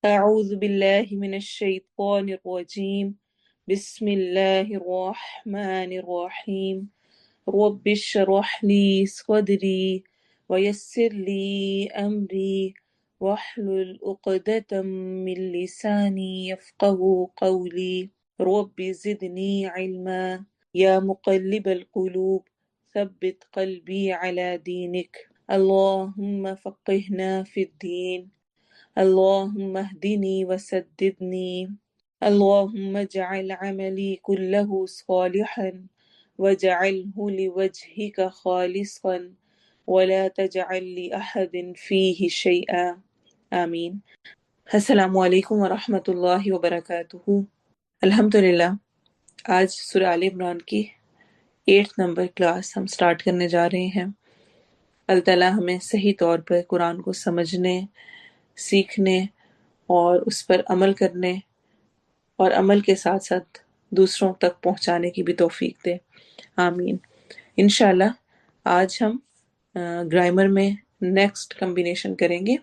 أعوذ بالله من الشيطان الرجيم. بسم الله الرحمن الرحيم. رب اشرح لي صدري ويسر لي أمري واحلل عقدة من لساني يفقه قولي. رب زدني علما. يا مقلب القلوب ثبت قلبي على دينك. اللهم فقهنا في الدين. اللهم اهدني وسددني. اللهم اجعل عملي كله صالحا واجعله لوجهك خالصا ولا تجعل لأحد فيه شيئا. آمین. السلام علیکم ورحمۃ اللہ وبرکاتہ. الحمدللہ. آج سورہ آل عمران کی 8 نمبر کلاس ہم سٹارٹ کرنے جا رہے ہیں. اللہ تعالیٰ ہمیں صحیح طور پر قرآن کو سمجھنے، سیکھنے اور اس پر عمل کرنے اور عمل کے ساتھ ساتھ دوسروں تک پہنچانے کی بھی توفیق دے. آمین. انشاءاللہ آج ہم گرامر میں نیکسٹ کمبینیشن کریں گے.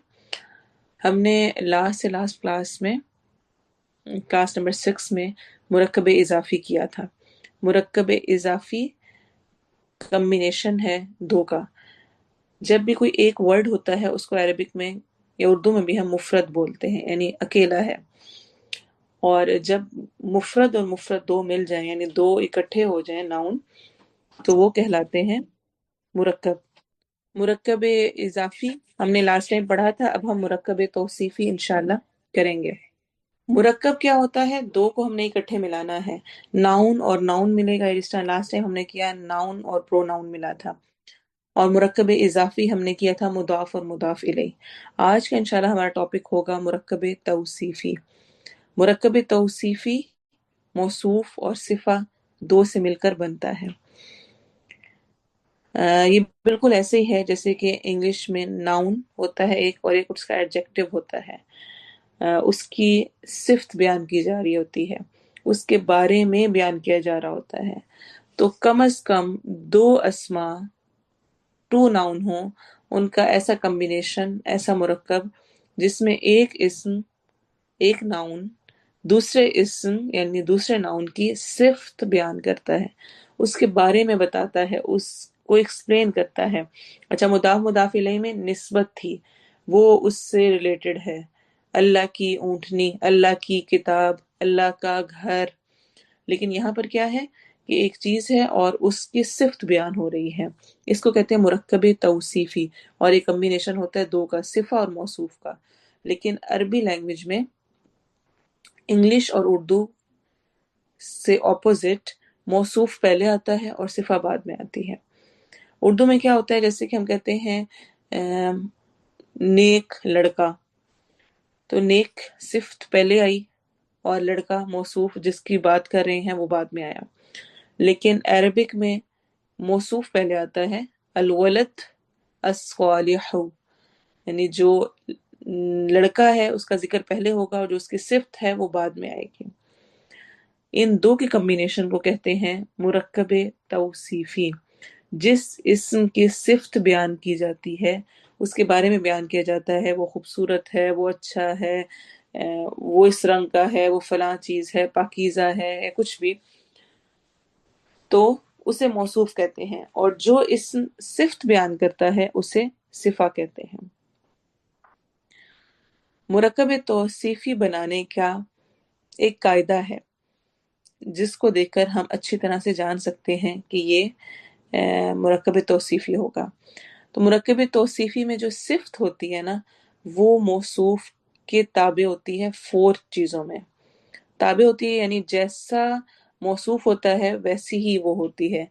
ہم نے لاسٹ کلاس میں کلاس نمبر 6 میں مرکب اضافی کیا تھا. مرکب اضافی کمبینیشن ہے دو کا. جب بھی کوئی ایک ورڈ ہوتا ہے اس کو عربک میں یا اردو میں بھی ہم مفرد بولتے ہیں، یعنی اکیلا ہے. اور جب مفرد اور مفرد دو مل جائیں یعنی دو اکٹھے ہو جائیں ناؤن تو وہ کہلاتے ہیں مرکب. مرکب اضافی ہم نے لاسٹ ٹائم پڑھا تھا، اب ہم مرکب توصیفی انشاءاللہ کریں گے. مرکب کیا ہوتا ہے؟ دو کو ہم نے اکٹھے ملانا ہے. ناؤن اور ناؤن ملے گا، جس طرح لاسٹ ٹائم ہم نے کیا ناؤن اور پرو ناؤن ملا تھا. اور مرکب اضافی ہم نے کیا تھا مضاف اور مضاف الیہ. آج کا انشاءاللہ ہمارا ٹاپک ہوگا مرکب توصیفی. مرکب توصیفی موصوف اور صفہ دو سے مل کر بنتا ہے. یہ بالکل ایسے ہی ہے جیسے کہ انگلش میں ناؤن ہوتا ہے ایک اور ایک اس کا ایڈجیکٹو ہوتا ہے. اس کی صفت بیان کی جا رہی ہوتی ہے، اس کے بارے میں بیان کیا جا رہا ہوتا ہے. تو کم از کم دو اسما ٹو ناؤن ہوں، ان کا ایسا کمبینیشن، ایسا مرکب جس میں ایک اسم، ایک ناؤن دوسرے اسم یعنی دوسرے ناؤن کی صفت بیان کرتا ہے، اس کے بارے میں بتاتا ہے، اس کو ایکسپلین کرتا ہے. اچھا، مضاف مضاف الیہ میں نسبت تھی، وہ اس سے ریلیٹڈ ہے. اللہ کی اونٹنی، اللہ کی کتاب، اللہ کا گھر. لیکن یہاں پر کیا ہے کہ ایک چیز ہے اور اس کی صفت بیان ہو رہی ہے. اس کو کہتے ہیں مرکب توصیفی، اور ایک کمبینیشن ہوتا ہے دو کا، صفہ اور موصوف کا. لیکن عربی لینگویج میں انگلش اور اردو سے اپوزٹ موصوف پہلے آتا ہے اور صفہ بعد میں آتی ہے. اردو میں کیا ہوتا ہے، جیسے کہ ہم کہتے ہیں نیک لڑکا، تو نیک صفت پہلے آئی اور لڑکا موصوف جس کی بات کر رہے ہیں وہ بعد میں آیا. لیکن عربک میں موصوف پہلے آتا ہے، الولد الصالح، یعنی جو لڑکا ہے اس کا ذکر پہلے ہوگا اور جو اس کی صفت ہے وہ بعد میں آئے گی. ان دو کی کمبینیشن کو کہتے ہیں مرکب توصیفی. جس اسم کی صفت بیان کی جاتی ہے، اس کے بارے میں بیان کیا جاتا ہے، وہ خوبصورت ہے، وہ اچھا ہے، وہ اس رنگ کا ہے، وہ فلاں چیز ہے، پاکیزہ ہے، یا کچھ بھی، تو اسے موصوف کہتے ہیں. اور جو اسم صفت بیان کرتا ہے اسے صفہ کہتے ہیں. مرکب توصیفی بنانے کا ایک قاعدہ ہے جس کو دیکھ کر ہم اچھی طرح سے جان سکتے ہیں کہ یہ مرکب توصیفی ہوگا. تو مرکب توصیفی میں جو صفت ہوتی ہے نا، وہ موصوف کے تابع ہوتی ہے 4 چیزوں میں. تابع ہوتی ہے یعنی جیسا موصوف ہوتا ہے ویسی ہی وہ ہوتی ہے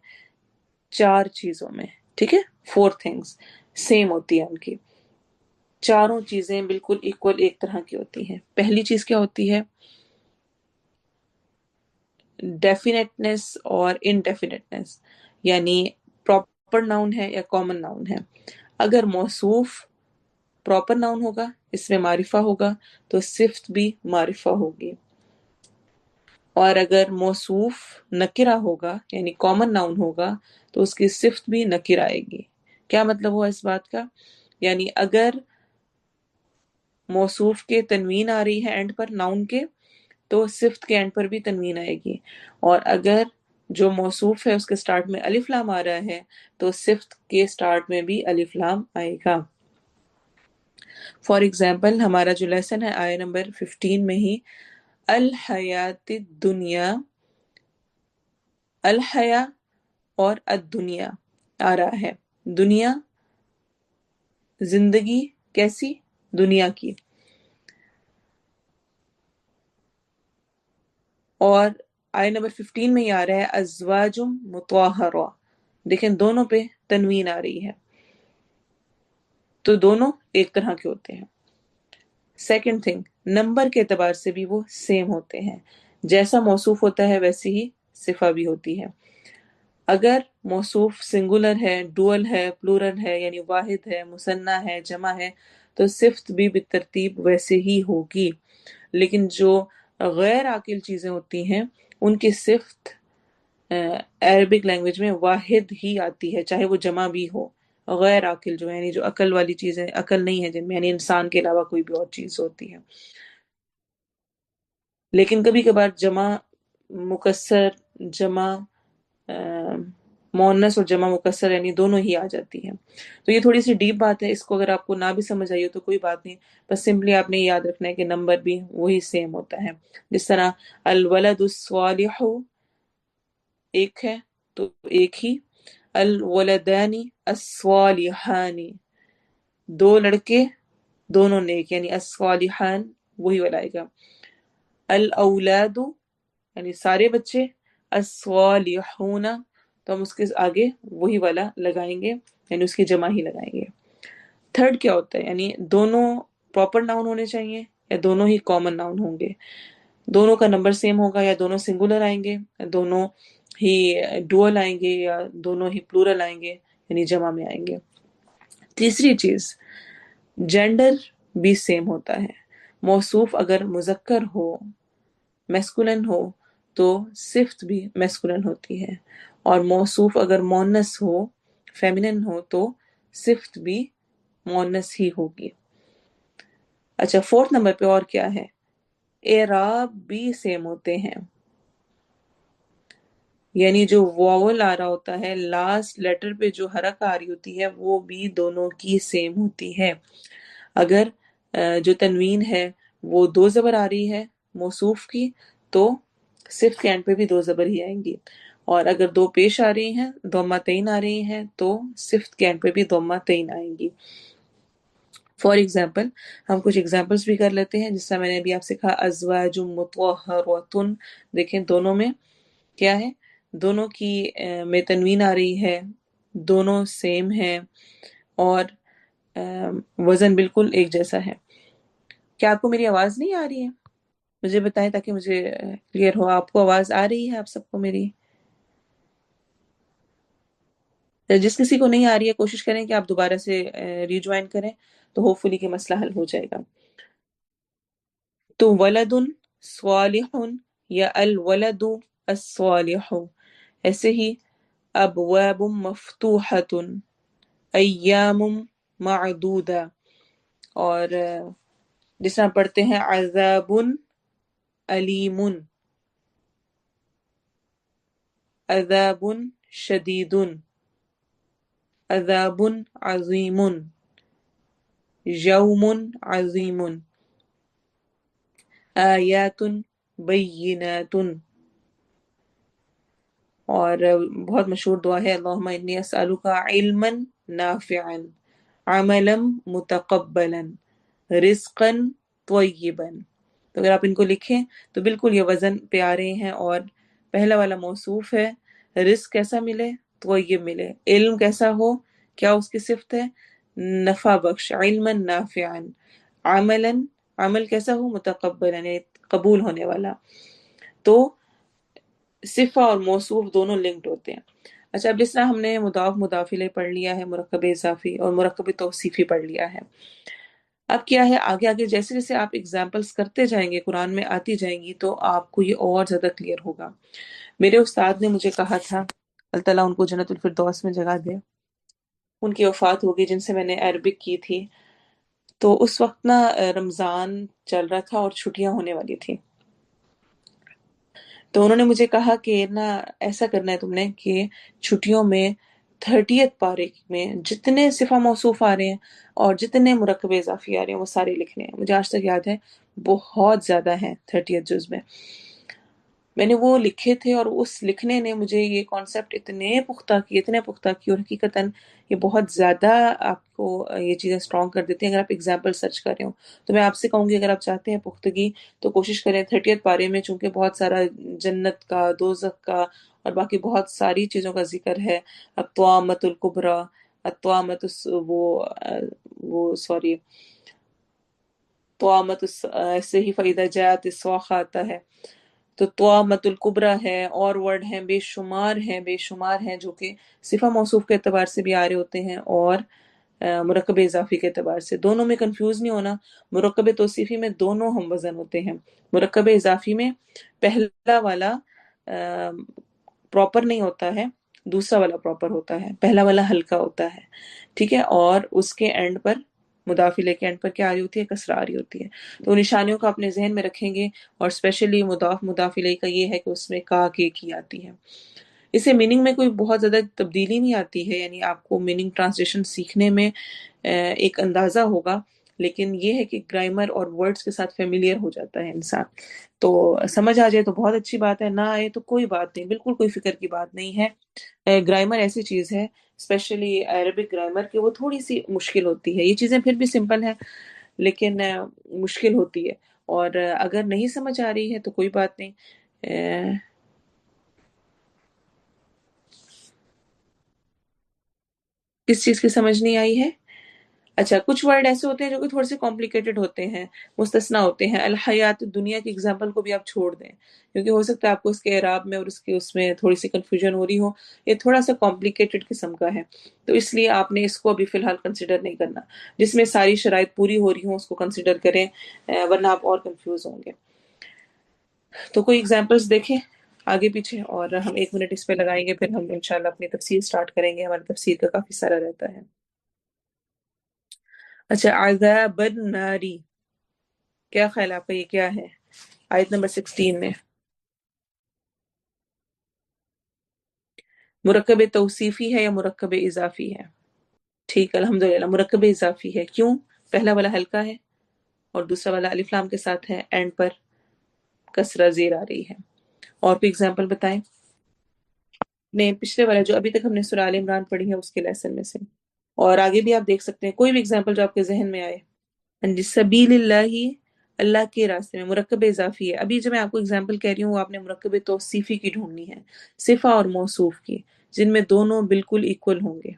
4 چیزوں میں. ٹھیک ہے، 4 تھنگز سیم ہوتی ہیں ان کی. چاروں چیزیں بالکل ایکول ایک طرح کی ہوتی ہیں. پہلی چیز کیا ہوتی ہے؟ ڈیفینیٹنس اور انڈیفینیٹنس، یعنی پراپر ناؤن ہے یا کامن ناؤن ہے. اگر موصوف پراپر ناؤن ہوگا، اس میں معرفہ ہوگا، تو صفت بھی معرفہ ہوگی. اور اگر موصوف نکرہ ہوگا یعنی کامن ناؤن ہوگا تو اس کی صفت بھی نکر آئے گی. کیا مطلب ہوا اس بات کا؟ یعنی اگر موصوف کے تنوین آ رہی ہے اینڈ پر ناؤن کے، تو صفت کے اینڈ پر بھی تنوین آئے گی، اور اگر جو موصوف ہے اس کے سٹارٹ میں الف لام آ رہا ہے تو صفت کے سٹارٹ میں بھی الف لام آئے گا۔ فار ایگزامپل ہمارا جو لیسن ہے آیہ نمبر 15 میں ہی الحیات الدنیا، الحیا اور الدنیا آ رہا ہے، دنیا زندگی کیسی، دنیا کی، اور آیہ نمبر 15 میں یہ آ رہا ہے ازواج مطہرہ، دیکھیں دونوں پہ تنوین آ رہی ہے، تو دونوں ایک طرح کے ہوتے ہیں۔ سیکنڈ تھنگ، نمبر کے اعتبار سے بھی وہ سیم ہوتے ہیں، جیسا موصوف ہوتا ہے ویسی ہی صفہ بھی ہوتی ہے۔ اگر موصوف سنگولر ہے، ڈوئل ہے، پلورل ہے، یعنی واحد ہے، مثنیٰ ہے، جمع ہے، تو صفت بھی بالترتیب ویسے ہی ہوگی، لیکن جو غیر عاقل چیزیں ہوتی ہیں ان کی صفت عربک لینگویج میں واحد ہی آتی ہے، چاہے وہ جمع بھی ہو۔ غیر عاقل جو ہے یعنی جو عقل والی چیزیں عقل نہیں ہے جن میں، یعنی انسان کے علاوہ کوئی بھی اور چیز ہوتی ہے، لیکن کبھی کبھار جمع مکسر، جمع مؤنث اور جمع مکسر یعنی دونوں ہی آ جاتی ہیں۔ تو یہ تھوڑی سی ڈیپ بات ہے، اس کو اگر آپ کو نہ بھی سمجھ آئی ہو تو کوئی بات نہیں، بس سمپلی آپ نے یاد رکھنا ہے کہ نمبر بھی وہی سیم ہوتا ہے۔ جس طرح الولد الصالح ایک ہے تو ایک ہی، الولدان الصالحان دو لڑکے دونوں نیک، یعنی الصالحان وہی والا آئے گا۔ الاولاد یعنی سارے بچے، الصالحون تو ہم اس کے آگے وہی والا لگائیں گے، یعنی اس کی جمع ہی لگائیں گے۔ تھرڈ کیا ہوتا ہے، یعنی دونوں پراپر ناؤن ہونے چاہیے یا دونوں ہی کامن ناؤن ہوں گے، دونوں کا نمبر سیم ہوگا یا دونوں سنگولر آئیں گے، دونوں ہی ڈوئل آئیں گے یا دونوں ہی پلورل آئیں گے، یعنی جمع میں آئیں گے۔ تیسری چیز، جینڈر بھی سیم ہوتا ہے، موصوف اگر مذکر ہو، میسکولن ہو تو صفت بھی میسکولن ہوتی ہے، اور موصوف اگر مؤنث ہو، فیمینن ہو تو صفت بھی مؤنث ہی ہوگی۔ اچھا فورتھ نمبر پہ اور کیا ہے، اعراب بھی سیم ہوتے ہیں، یعنی جو واول آ رہا ہوتا ہے لاسٹ لیٹر پہ جو حرکت آ رہی ہوتی ہے وہ بھی دونوں کی سیم ہوتی ہے۔ اگر جو تنوین ہے وہ دو زبر آ رہی ہے موصوف کی تو صفت کے اینڈ پہ بھی دو زبر ہی آئیں گی، اور اگر دو پیش آ رہی ہیں، ضمہ تین آ رہی ہیں تو صفت کے اینڈ پہ بھی ضمہ تین آئیں گی۔ فار ایگزامپل ہم کچھ ایگزامپلس بھی کر لیتے ہیں، جس طرح میں نے ابھی آپ سے کہا ازواج مطہرۃ، دیکھیں دونوں میں کیا ہے، دونوں کی میں تنوین آ رہی ہے، دونوں سیم ہیں، اور وزن بالکل ایک جیسا ہے۔ کیا آپ کو میری آواز نہیں آ رہی ہے؟ مجھے بتائیں تاکہ مجھے کلیئر ہو۔ آپ کو آواز آ رہی ہے آپ سب کو میری؟ جس کسی کو نہیں آ رہی ہے کوشش کریں کہ آپ دوبارہ سے ریجوائن کریں تو ہوپ فلی کہ مسئلہ حل ہو جائے گا۔ تو ولد صالح یا الولد الصالح، ایسے ہی ابواب مفتوحۃ، ایام معدودہ، اور جس طرح پڑھتے ہیں عذاب علیم، عذاب شدید، عذاب عظیم، یوم عظیم، آیات بینات، اور بہت مشہور دعا ہے اللہم انی اسألک علما نافعا، عملا متقبلا، رزقا طیبا۔ تو اگر آپ ان کو لکھیں تو بالکل یہ وزن پہ آ رہے ہیں، اور پہلا والا موصوف ہے، رزق کیسا ملے، طیب ملے، علم کیسا ہو، کیا اس کی صفت ہے، نفع بخش، علما نافعا، عملا عمل کیسا ہو، متقبلا یعنی قبول ہونے والا، تو صفہ اور موصوف دونوں لنکڈ ہوتے ہیں۔ اچھا اب جس طرح ہم نے مضاف مضاف الیہ پڑھ لیا ہے، مرکب اضافی اور مرکب توصیفی پڑھ لیا ہے، اب کیا ہے آگے آگے جیسے جیسے آپ اگزامپلس کرتے جائیں گے، قرآن میں آتی جائیں گی، تو آپ کو یہ اور زیادہ کلیئر ہوگا۔ میرے استاد نے مجھے کہا تھا، اللہ تعالیٰ ان کو جنت الفردوس میں جگہ دے، ان کی وفات ہو گئی جن سے میں نے عربک کی تھی، تو اس وقت نا رمضان چل رہا تھا اور چھٹیاں ہونے والی تھی. تو انہوں نے مجھے کہا کہ نا ایسا کرنا ہے تم نے کہ چھٹیوں میں 30th پارے میں جتنے صفہ موصوف آ رہے ہیں اور جتنے مرکب اضافی آ رہے ہیں وہ سارے لکھنے ہیں. مجھے آج تک یاد ہے بہت زیادہ ہیں 30th جز میں. میں نے وہ لکھے تھے اور اس لکھنے نے مجھے یہ کانسیپٹ اتنے پختہ کیے اور حقیقتاً یہ بہت زیادہ آپ کو یہ چیزیں اسٹرانگ کر دیتی ہیں. اگر آپ اگزامپل سرچ کر رہے ہو تو میں آپ سے کہوں گی اگر آپ چاہتے ہیں پختگی تو کوشش کریں 30th پارے میں، چونکہ بہت سارا جنت کا، دوزخ کا اور باقی بہت ساری چیزوں کا ذکر ہے. الطامۃ الکبریٰ، الطامۃ وہ سوری طامت ایسے ہی فَإِذَا جَاءَتِ الصَّاخَّةُ آتا ہے. تو طامت الکبریٰ ہے، اور ورڈ ہیں بے شمار ہیں جو کہ صفہ موصوف کے اعتبار سے بھی آ رہے ہوتے ہیں اور مرکب اضافی کے اعتبار سے. دونوں میں کنفیوز نہیں ہونا. مرکب توصیفی میں دونوں ہم وزن ہوتے ہیں. مرکب اضافی میں پہلا والا پراپر نہیں ہوتا ہے، دوسرا والا پراپر ہوتا ہے. پہلا والا ہلکا ہوتا ہے، ٹھیک ہے، اور اس کے اینڈ پر مضافلے کے اینڈ پر کیا آ رہی ہوتی ہے؟ کسرہ آ رہی ہوتی ہے. تو نشانیوں کا اپنے ذہن میں رکھیں گے، اور اسپیشلی مضاف الیہ کا یہ ہے کہ اس میں کا کے کی آتی ہے. اسے میننگ میں کوئی بہت زیادہ تبدیلی نہیں آتی ہے، یعنی آپ کو میننگ ٹرانسلیشن سیکھنے میں ایک اندازہ ہوگا، لیکن یہ ہے کہ گرامر اور ورڈز کے ساتھ فیملیئر ہو جاتا ہے انسان. تو سمجھ آ جائے تو بہت اچھی بات ہے، نہ آئے تو کوئی بات نہیں، بالکل کوئی فکر کی بات نہیں ہے. گرامر ایسی چیز ہے اسپیشلی عربک گرامر کہ وہ تھوڑی سی مشکل ہوتی ہے. یہ چیزیں پھر بھی سمپل ہیں لیکن مشکل ہوتی ہے، اور اگر نہیں سمجھ آ رہی ہے تو کوئی بات نہیں. کس چیز کی سمجھ نہیں آئی ہے؟ اچھا، کچھ ورڈ ایسے ہوتے ہیں جو کہ تھوڑے سے کمپلیکیٹڈ ہوتے ہیں، مستثنا ہوتے ہیں. الحیات دنیا کی اگزامپل کو بھی آپ چھوڑ دیں، کیونکہ ہو سکتا ہے آپ کو اس کے اعراب میں اور اس میں تھوڑی سی کنفیوژن ہو رہی ہو. یہ تھوڑا سا کمپلیکیٹڈ قسم کا ہے، تو اس لیے آپ نے اس کو ابھی فی الحال کنسیڈر نہیں کرنا. جس میں ساری شرائط پوری ہو رہی ہوں اس کو کنسیڈر کریں، ورنہ آپ اور کنفیوز ہوں گے. تو کوئی اگزامپلس دیکھیں آگے پیچھے، اور ہم 1 منٹ اس پہ لگائیں گے، پھر ہم انشاءاللہ اپنی تفسیر سٹارٹ کریں گے. ہماری تفسیر کا کافی سارا رہتا ہے. اچھا، عذاب الناری، کیا خیال آپ کا یہ کیا ہے؟ آیت نمبر 16 میں مرکب توصیفی ہے یا مرکب اضافی ہے؟ ٹھیک، الحمدللہ مرکب اضافی ہے. کیوں؟ پہلا والا ہلکا ہے اور دوسرا والا الف لام کے ساتھ ہے، اینڈ پر کسرہ زیر آ رہی ہے. اور کوئی اگزامپل بتائیں؟ نہیں، پچھلے والا جو ابھی تک ہم نے سورہ آل عمران پڑھی ہے اس کے لیسن میں سے، اور آگے بھی آپ دیکھ سکتے ہیں کوئی بھی اگزامپل جو آپ کے ذہن میں آئے. ہاں جی، سبیل اللہ، اللہ کے راستے میں مرکب اضافی ہے. ابھی جو میں آپ کو اگزامپل کہہ رہی ہوں وہ آپ نے مرکب توصیفی کی ڈھونڈنی ہے، صفہ اور موصوف کی، جن میں دونوں بالکل ایکول ہوں گے.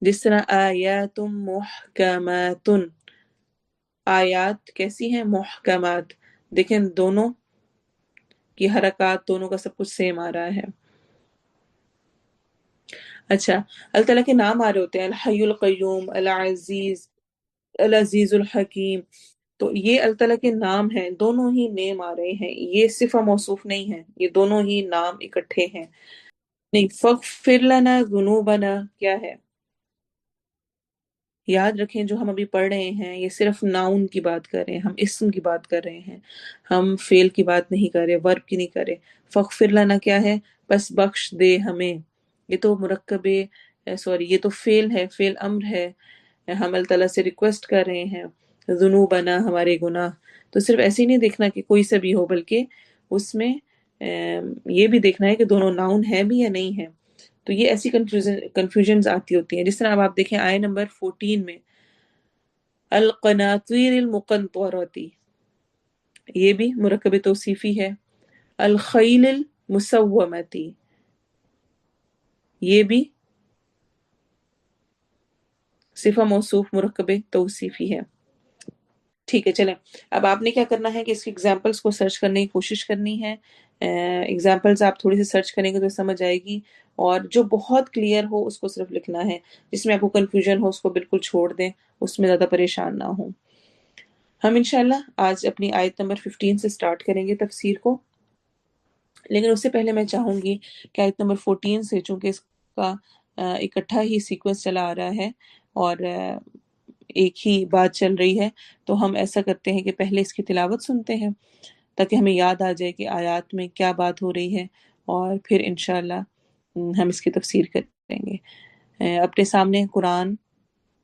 جس طرح آیات محکمات، آیات کیسی ہیں؟ محکمات. دیکھیں دونوں کی حرکات، دونوں کا سب کچھ سیم آ رہا ہے. اچھا، اللہ تعالیٰ کے نام آ رہے ہوتے ہیں، الحی القیوم، العزیز، العزیز الحکیم. تو یہ اللہ تعالیٰ کے نام ہیں، دونوں ہی نیم آ رہے ہیں، یہ صفہ موصوف نہیں ہے، یہ دونوں ہی نام اکٹھے ہیں. نہیں، فغفر لنا ذنوبنا کیا ہے؟ یاد رکھیں جو ہم ابھی پڑھ رہے ہیں یہ صرف ناؤن کی بات کر رہے ہیں، ہم اسم کی بات کر رہے ہیں، ہم فعل کی بات نہیں کر رہے، ورب کی نہیں کر رہے. فغفر لنا کیا ہے؟ پس بخش دے ہمیں. یہ تو مرکب سوری یہ تو فعل ہے، فعل امر ہے. ہم اللہ تعالیٰ سے ریکویسٹ کر رہے ہیں ذنوبنا، ہمارے گناہ. تو صرف ایسے ہی نہیں دیکھنا کہ کوئی سا بھی ہو، بلکہ اس میں یہ بھی دیکھنا ہے کہ دونوں ناؤن ہے بھی یا نہیں ہے. تو یہ ایسی کنفیوژنز آتی ہوتی ہیں. جس طرح اب آپ دیکھیں آیہ نمبر 14 میں القناطیر المقنطرتی، یہ بھی مرکب توصیفی ہے. الخیل المسومتی، یہ بھی صفہ موصوف مرکب توصیفی ہے. ٹھیک ہے، چلیں اب آپ نے کیا کرنا ہے کہ اس کی ایگزامپلس کو سرچ کرنے کی کوشش کرنی ہے. ایگزامپلس آپ تھوڑی سی سرچ کریں گے تو سمجھ آئے گی، اور جو بہت کلیئر ہو اس کو صرف لکھنا ہے، جس میں آپ کو کنفیوژن ہو اس کو بالکل چھوڑ دیں، اس میں زیادہ پریشان نہ ہوں. ہم انشاءاللہ آج اپنی آیت نمبر 15 سے سٹارٹ کریں گے تفسیر کو، لیکن اس سے پہلے میں چاہوں گی کہ آیت نمبر 14 سے، چونکہ اس کا اکٹھا ہی سیکوینس چلا آ رہا ہے اور ایک ہی بات چل رہی ہے، تو ہم ایسا کرتے ہیں کہ پہلے اس کی تلاوت سنتے ہیں تاکہ ہمیں یاد آ جائے کہ آیات میں کیا بات ہو رہی ہے، اور پھر انشاءاللہ ہم اس کی تفسیر کریں گے۔ اپنے سامنے قرآن،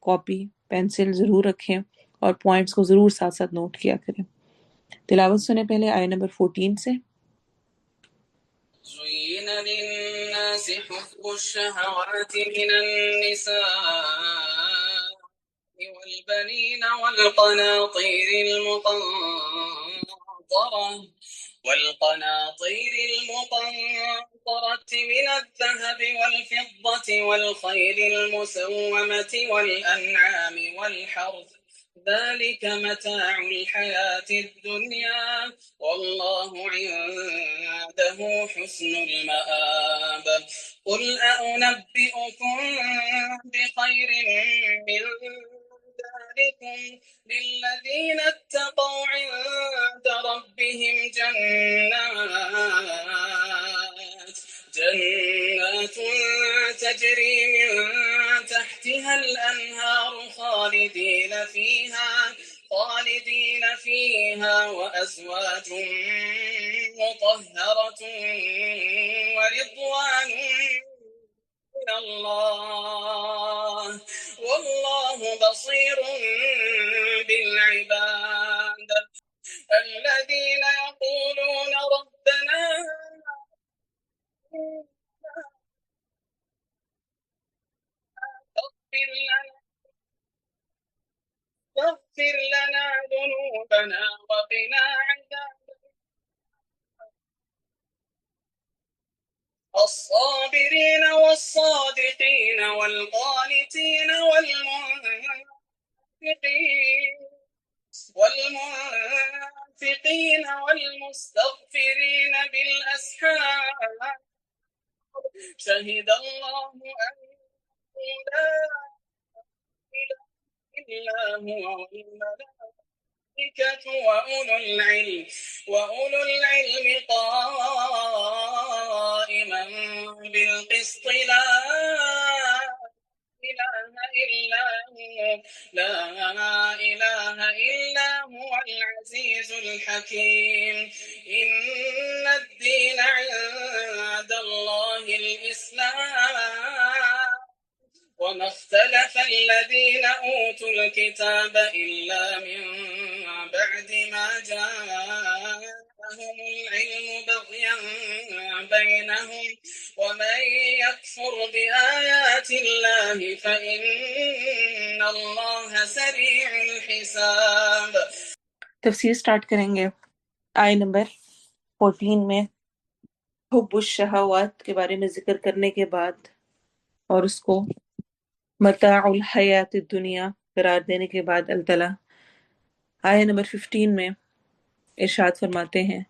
کاپی، پینسل ضرور رکھیں اور پوائنٹس کو ضرور ساتھ ساتھ نوٹ کیا کریں۔ تلاوت سنیں پہلے آیہ نمبر 14 سے۔ زين للناس حب الشهوات من النساء والبنين والقناطير المقنطرة من الذهب والفضة والخيل المسومة والأنعام والحرث ذلك متاع الحياة الدنيا والله عنده حسن المآب قل أنبئكم بخير من ذلكم للذين اتقوا عند ربهم جنات تجري من تحتها الأنهار خالدين فيها وأزواج مطهرة ورضوان من الله والله بصير بالعباد الذين يقولون ربنا اغفر لنا ذنوبنا وقنا عذاب الصابرين والصادقين والقانتين والمنفقين والمستغفرين بالأسحار شهد الله أنه لا إله إلا هو والملائكة وأولو العلم قائما بالقسط لا إله إلا هو العزيز الحكيم إن الدين عند الله الإسلام وما اختلف الذين أوتوا الكتاب إلا من بعد ما جاءهم العلم بغيا بينهم ومن يكفر بآيات الله فإن الله سريع الحساب۔ تفسیر سٹارٹ کریں گے۔ آیہ نمبر 14 میں حب الشہوات کے بارے میں ذکر کرنے کے بعد اور اس کو متاع الحیات الدنیا قرار دینے کے بعد اللہ تعالیٰ آیہ نمبر 15 میں ارشاد فرماتے ہیں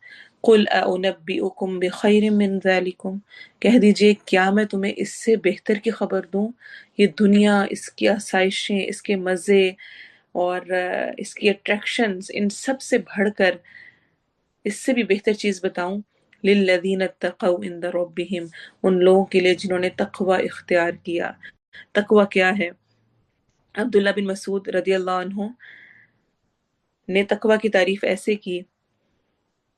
قل اعنبئکم بخیر من ذالکم، کہہ دیجئے کیا میں تمہیں اس سے بہتر کی خبر دوں؟ یہ دنیا، اس کی آسائشیں، اس کے مزے اور اس کی اٹریکشنز، ان سب سے بڑھ کر اس سے بھی بہتر چیز بتاؤں؟ للذین اتقوا عند ربہم، ان لوگوں کے لیے جنہوں نے تقوی اختیار کیا۔ تقوی کیا ہے؟ عبداللہ بن مسعود رضی اللہ عنہ نے تقوی کی تعریف ایسے کی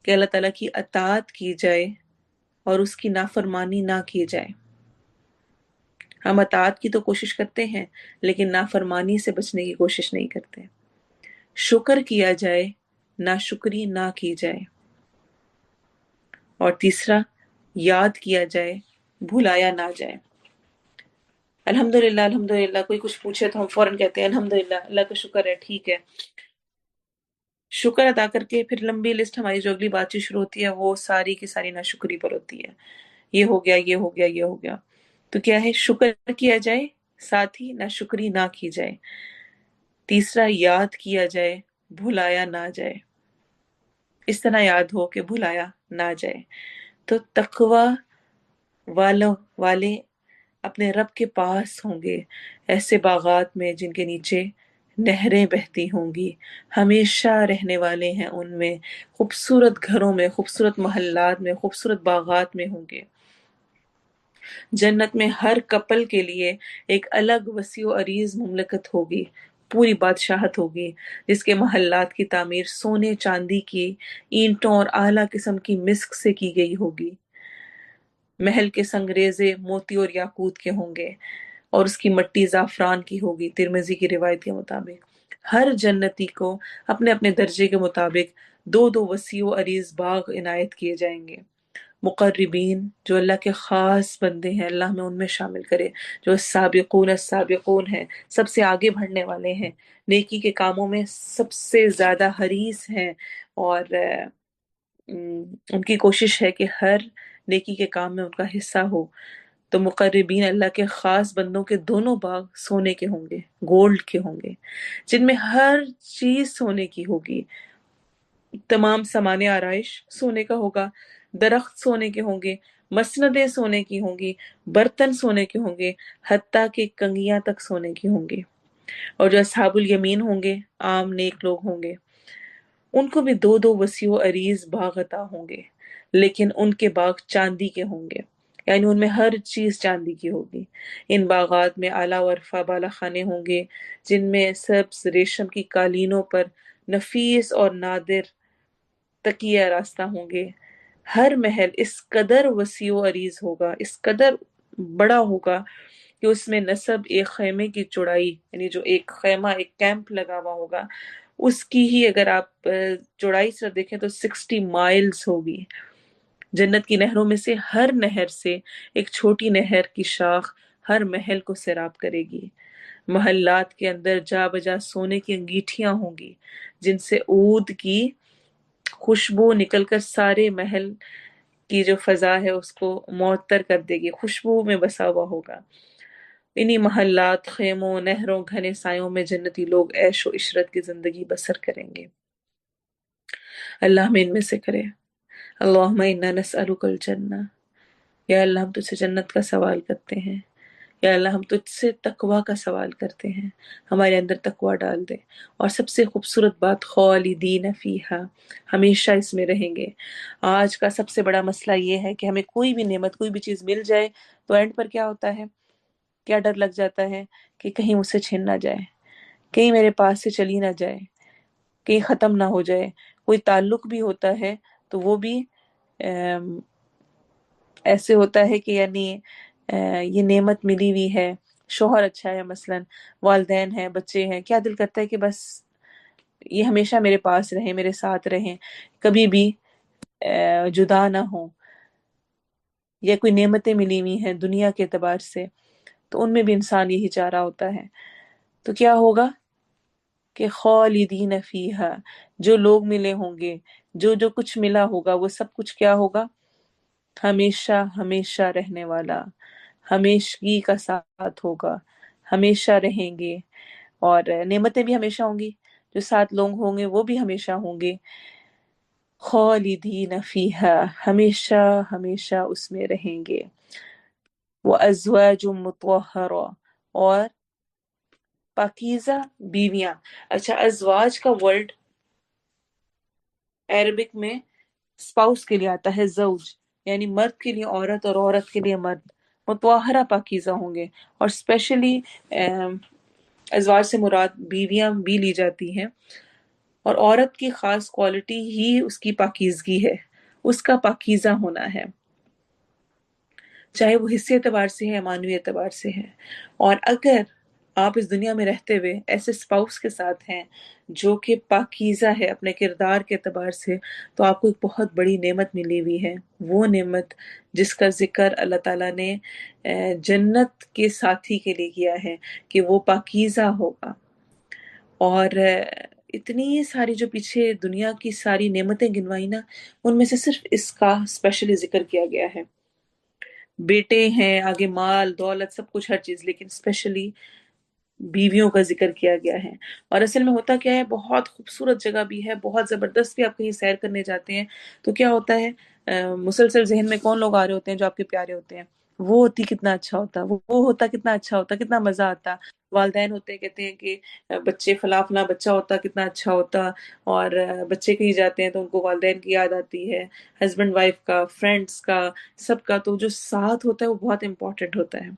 کہ اللہ تعالیٰ کی اطاعت کی جائے اور اس کی نافرمانی نہ کی جائے۔ ہم اطاعت کی تو کوشش کرتے ہیں لیکن نافرمانی سے بچنے کی کوشش نہیں کرتے۔ شکر کیا جائے، ناشکری نہ کی جائے۔ اور تیسرا، یاد کیا جائے، بھلایا نہ جائے۔ الحمدللہ الحمدللہ، کوئی کچھ پوچھے تو ہم فوراً کہتے ہیں الحمدللہ، اللہ کا شکر ہے، ٹھیک ہے۔ شکر ادا کر کے پھر لمبی لسٹ ہماری جو اگلی بات چیت شروع ہوتی ہے وہ ساری کی ساری ناشکری پر ہوتی ہے۔ یہ ہو گیا، یہ ہو گیا، یہ ہو گیا۔ تو کیا ہے؟ شکر کیا جائے، ساتھ ہی ناشکری نہ کی جائے۔ تیسرا، یاد کیا جائے، بھلایا نہ جائے، اس طرح یاد ہو کہ بھلایا نہ جائے۔ تو تقوی والے اپنے رب کے پاس ہوں گے، ایسے باغات میں جن کے نیچے نہریں بہتی ہوں گی، ہمیشہ رہنے والے ہیں ان میں، خوبصورت گھروں میں، خوبصورت محلات میں، خوبصورت باغات میں ہوں گے۔ جنت میں ہر کپل کے لیے ایک الگ وسیع و عریض مملکت ہوگی، پوری بادشاہت ہوگی، جس کے محلات کی تعمیر سونے چاندی کی اینٹوں اور اعلیٰ قسم کی مسک سے کی گئی ہوگی۔ محل کے سنگریزے موتی اور یاقوت کے ہوں گے اور اس کی مٹی زعفران کی ہوگی، ترمذی کی روایت کے مطابق۔ ہر جنتی کو اپنے اپنے درجے کے مطابق دو دو وسیع و عریض باغ عنایت کیے جائیں گے۔ مقربین جو اللہ کے خاص بندے ہیں، اللہ میں ان میں شامل کرے، جو السابقون السابقون ہیں، سب سے آگے بڑھنے والے ہیں، نیکی کے کاموں میں سب سے زیادہ حریص ہیں، اور ان کی کوشش ہے کہ ہر نیکی کے کام میں ان کا حصہ ہو۔ تو مقربین اللہ کے خاص بندوں کے دونوں باغ سونے کے ہوں گے، گولڈ کے ہوں گے، جن میں ہر چیز سونے کی ہوگی۔ تمام سامان آرائش سونے کا ہوگا، درخت سونے کے ہوں گے، مسندیں سونے کی ہوں گی، برتن سونے کے ہوں گے، حتیٰ کہ کنگھیاں تک سونے کی ہوں گی۔ اور جو اصحاب الیمین ہوں گے، عام نیک لوگ ہوں گے، ان کو بھی دو دو وسیع و عریض باغ عطا ہوں گے، لیکن ان کے باغ چاندی کے ہوں گے، یعنی ان میں ہر چیز چاندی کی ہوگی۔ ان باغات میں اعلیٰ و عرفہ بالا خانے ہوں گے، جن میں سبز ریشم کی قالینوں پر نفیس اور نادر تکیہ راستہ ہوں گے۔ ہر محل اس قدر وسیع و عریض ہوگا، اس قدر بڑا ہوگا کہ اس میں نصب ایک خیمے کی چوڑائی، یعنی جو ایک خیمہ ایک کیمپ لگا ہوا ہوگا، اس کی ہی اگر آپ چوڑائی سے دیکھیں تو 60 مائلز ہوگی۔ جنت کی نہروں میں سے ہر نہر سے ایک چھوٹی نہر کی شاخ ہر محل کو سیراب کرے گی۔ محلات کے اندر جا بجا سونے کی انگیٹھیاں ہوں گی، جن سے عود کی خوشبو نکل کر سارے محل کی جو فضا ہے اس کو معطر کر دے گی، خوشبو میں بسا ہوا ہوگا۔ انہی محلات، خیموں، نہروں، گھنے سایوں میں جنتی لوگ عیش و عشرت کی زندگی بسر کریں گے۔ اللہ ہمیں ان میں سے کرے۔ اللہم انا نسألک الجنہ، یا اللہ ہم تجھ سے جنت کا سوال کرتے ہیں، یا اللہ ہم تجھ سے تقوی کا سوال کرتے ہیں، ہمارے اندر تقوی ڈال دے۔ اور سب سے خوبصورت بات، خالدین فیہا، ہمیشہ اس میں رہیں گے۔ آج کا سب سے بڑا مسئلہ یہ ہے کہ ہمیں کوئی بھی نعمت، کوئی بھی چیز مل جائے تو اینڈ پر کیا ہوتا ہے، کیا ڈر لگ جاتا ہے کہ کہیں مجھ سے چھین نہ جائے، کہیں میرے پاس سے چلی نہ جائے، کہیں ختم نہ ہو جائے۔ کوئی تعلق بھی ہوتا ہے تو وہ بھی ایسے ہوتا ہے کہ یعنی یہ نعمت ملی ہوئی ہے، شوہر اچھا ہے، مثلا والدین ہیں، بچے ہیں، کیا دل کرتا ہے کہ بس یہ ہمیشہ میرے پاس رہیں، میرے ساتھ رہیں، کبھی بھی جدا نہ ہوں۔ یا کوئی نعمتیں ملی ہوئی ہیں دنیا کے اعتبار سے، تو ان میں بھی انسان یہی چاہ رہا ہوتا ہے۔ تو کیا ہوگا کہ خالدین فیہا، جو لوگ ملے ہوں گے، جو جو کچھ ملا ہوگا، وہ سب کچھ کیا ہوگا، ہمیشہ ہمیشہ رہنے والا، ہمیشگی کا ساتھ ہوگا، ہمیشہ رہیں گے۔ اور نعمتیں بھی ہمیشہ ہوں گی، جو ساتھ لوگ ہوں گے وہ بھی ہمیشہ ہوں گے۔ خالدین فیہا، ہمیشہ ہمیشہ اس میں رہیں گے۔ وَأَزْوَاجٌ مُطَهَّرَةٌ، اور پاکیزہ بیویاں۔ اچھا، ازواج کا ورڈ عربک میں اسپاؤس کے لیے آتا ہے، زوج، یعنی مرد کے لیے عورت اور عورت کے لیے مرد۔ متطہرہ پاکیزہ ہوں گے، اور اسپیشلی ازواج سے مراد بیویاں بھی لی جاتی ہیں، اور عورت کی خاص کوالٹی ہی اس کی پاکیزگی ہے، اس کا پاکیزہ ہونا ہے، چاہے وہ حصے اعتبار سے ہے یا معنوی اعتبار سے ہے۔ اور اگر آپ اس دنیا میں رہتے ہوئے ایسے اسپاؤس کے ساتھ ہیں جو کہ پاکیزہ ہے اپنے کردار کے اعتبار سے، تو آپ کو ایک بہت بڑی نعمت ملی ہوئی ہے، وہ نعمت جس کا ذکر اللہ تعالیٰ نے جنت کے ساتھی کے لیے کیا ہے کہ وہ پاکیزہ ہوگا۔ اور اتنی ساری جو پیچھے دنیا کی ساری نعمتیں گنوائی نا، ان میں سے صرف اس کا اسپیشلی ذکر کیا گیا ہے۔ بیٹے ہیں، آگے مال دولت سب کچھ، ہر چیز، لیکن اسپیشلی بیویوں کا ذکر کیا گیا ہے۔ اور اصل میں ہوتا کیا ہے، بہت خوبصورت جگہ بھی ہے، بہت زبردست بھی۔ آپ کہیں سیر کرنے جاتے ہیں تو کیا ہوتا ہے، مسلسل ذہن میں کون لوگ آ رہے ہوتے ہیں جو آپ کے پیارے ہوتے ہیں، وہ ہوتی کتنا اچھا ہوتا، وہ ہوتا کتنا اچھا ہوتا، کتنا مزہ آتا۔ والدین ہوتے ہیں کہتے ہیں کہ بچے فلاں فلاں بچہ ہوتا کتنا اچھا ہوتا، اور بچے کہیں جاتے ہیں تو ان کو والدین کی یاد آتی ہے، ہسبینڈ وائف کا، فرینڈس کا، سب کا، تو جو ساتھ ہوتا ہے وہ بہت امپورٹنٹ ہوتا ہے۔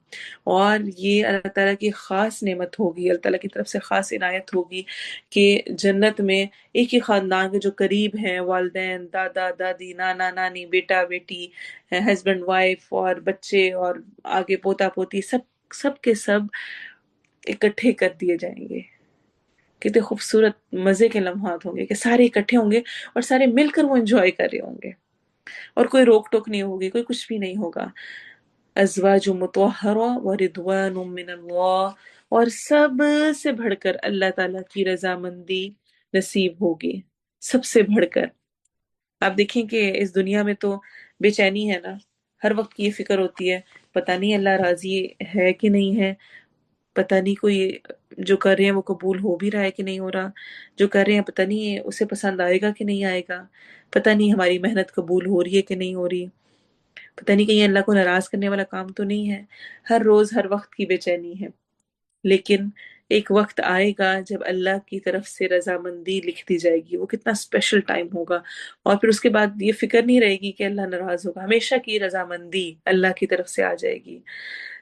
اور یہ اللہ تعالیٰ کی خاص نعمت ہوگی، اللہ تعالیٰ کی طرف سے خاص عنایت ہوگی کہ جنت میں ایک ہی خاندان کے جو قریب ہیں، والدین، دادا دادی، نانا نانی، بیٹا بیٹی، ہسبینڈ وائف اور بچے، اور آگے پوتا پوتی، سب سب کے سب اکٹھے کر دیے جائیں گے۔ کتنے خوبصورت مزے کے لمحات ہوں گے کہ سارے اکٹھے ہوں گے اور سارے مل کر وہ انجوائے کر رہے ہوں گے، اور کوئی روک ٹوک نہیں ہوگی، کوئی کچھ بھی نہیں ہوگا۔ ازواج مطہرہ ورضوان من اللہ، اور سب سے بڑھ کر اللہ تعالیٰ کی رضامندی نصیب ہوگی، سب سے بڑھ کر۔ آپ دیکھیں کہ اس دنیا میں تو بے چینی ہے نا، ہر وقت کی یہ فکر ہوتی ہے پتہ نہیں اللہ راضی ہے کہ نہیں ہے، پتہ نہیں کوئی جو کر رہے ہیں وہ قبول ہو بھی رہا ہے کہ نہیں ہو رہا، جو کر رہے ہیں پتہ نہیں اسے پسند آئے گا کہ نہیں آئے گا، پتہ نہیں ہماری محنت قبول ہو رہی ہے کہ نہیں ہو رہی، پتہ نہیں کہیں اللہ کو ناراض کرنے والا کام تو نہیں ہے۔ ہر روز ہر وقت کی بے چینی ہے، لیکن ایک وقت آئے گا جب اللہ کی طرف سے رضامندی لکھ دی جائے گی، وہ کتنا اسپیشل ٹائم ہوگا، اور پھر اس کے بعد یہ فکر نہیں رہے گی کہ اللہ ناراض ہوگا، ہمیشہ کی رضامندی اللہ کی طرف سے آ جائے گی۔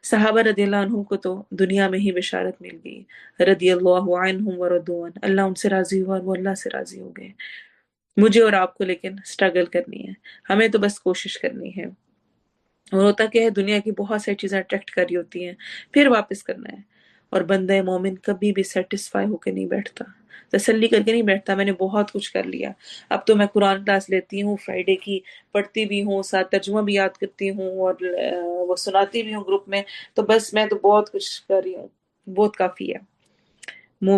صحابہ رضی اللہ عنہم کو تو دنیا میں ہی بشارت مل گئی، رضی اللہ عنہم ورضوا عنہ، اللہ ان سے راضی ہوا اور وہ اللہ سے راضی ہو گئے۔ مجھے اور آپ کو لیکن سٹرگل کرنی ہے، ہمیں تو بس کوشش کرنی ہے، اور ہوتا کیا ہے دنیا کی بہت ساری چیزیں اٹریکٹ کر رہی ہوتی ہیں، پھر واپس کرنا ہے، اور بندہ مومن کبھی بھی سیٹسفائی ہو کے نہیں بیٹھتا، تسلی کر کے نہیں بیٹھتا میں نے بہت کچھ کر لیا، اب تو میں قرآن کلاس لیتی ہوں فرائیڈے کی، پڑھتی بھی ہوں، ساتھ ترجمہ بھی یاد کرتی ہوں، اور وہ سناتی بھی ہوں گروپ میں، تو بس میں تو بہت کچھ کر رہی ہوں، بہت کافی ہے۔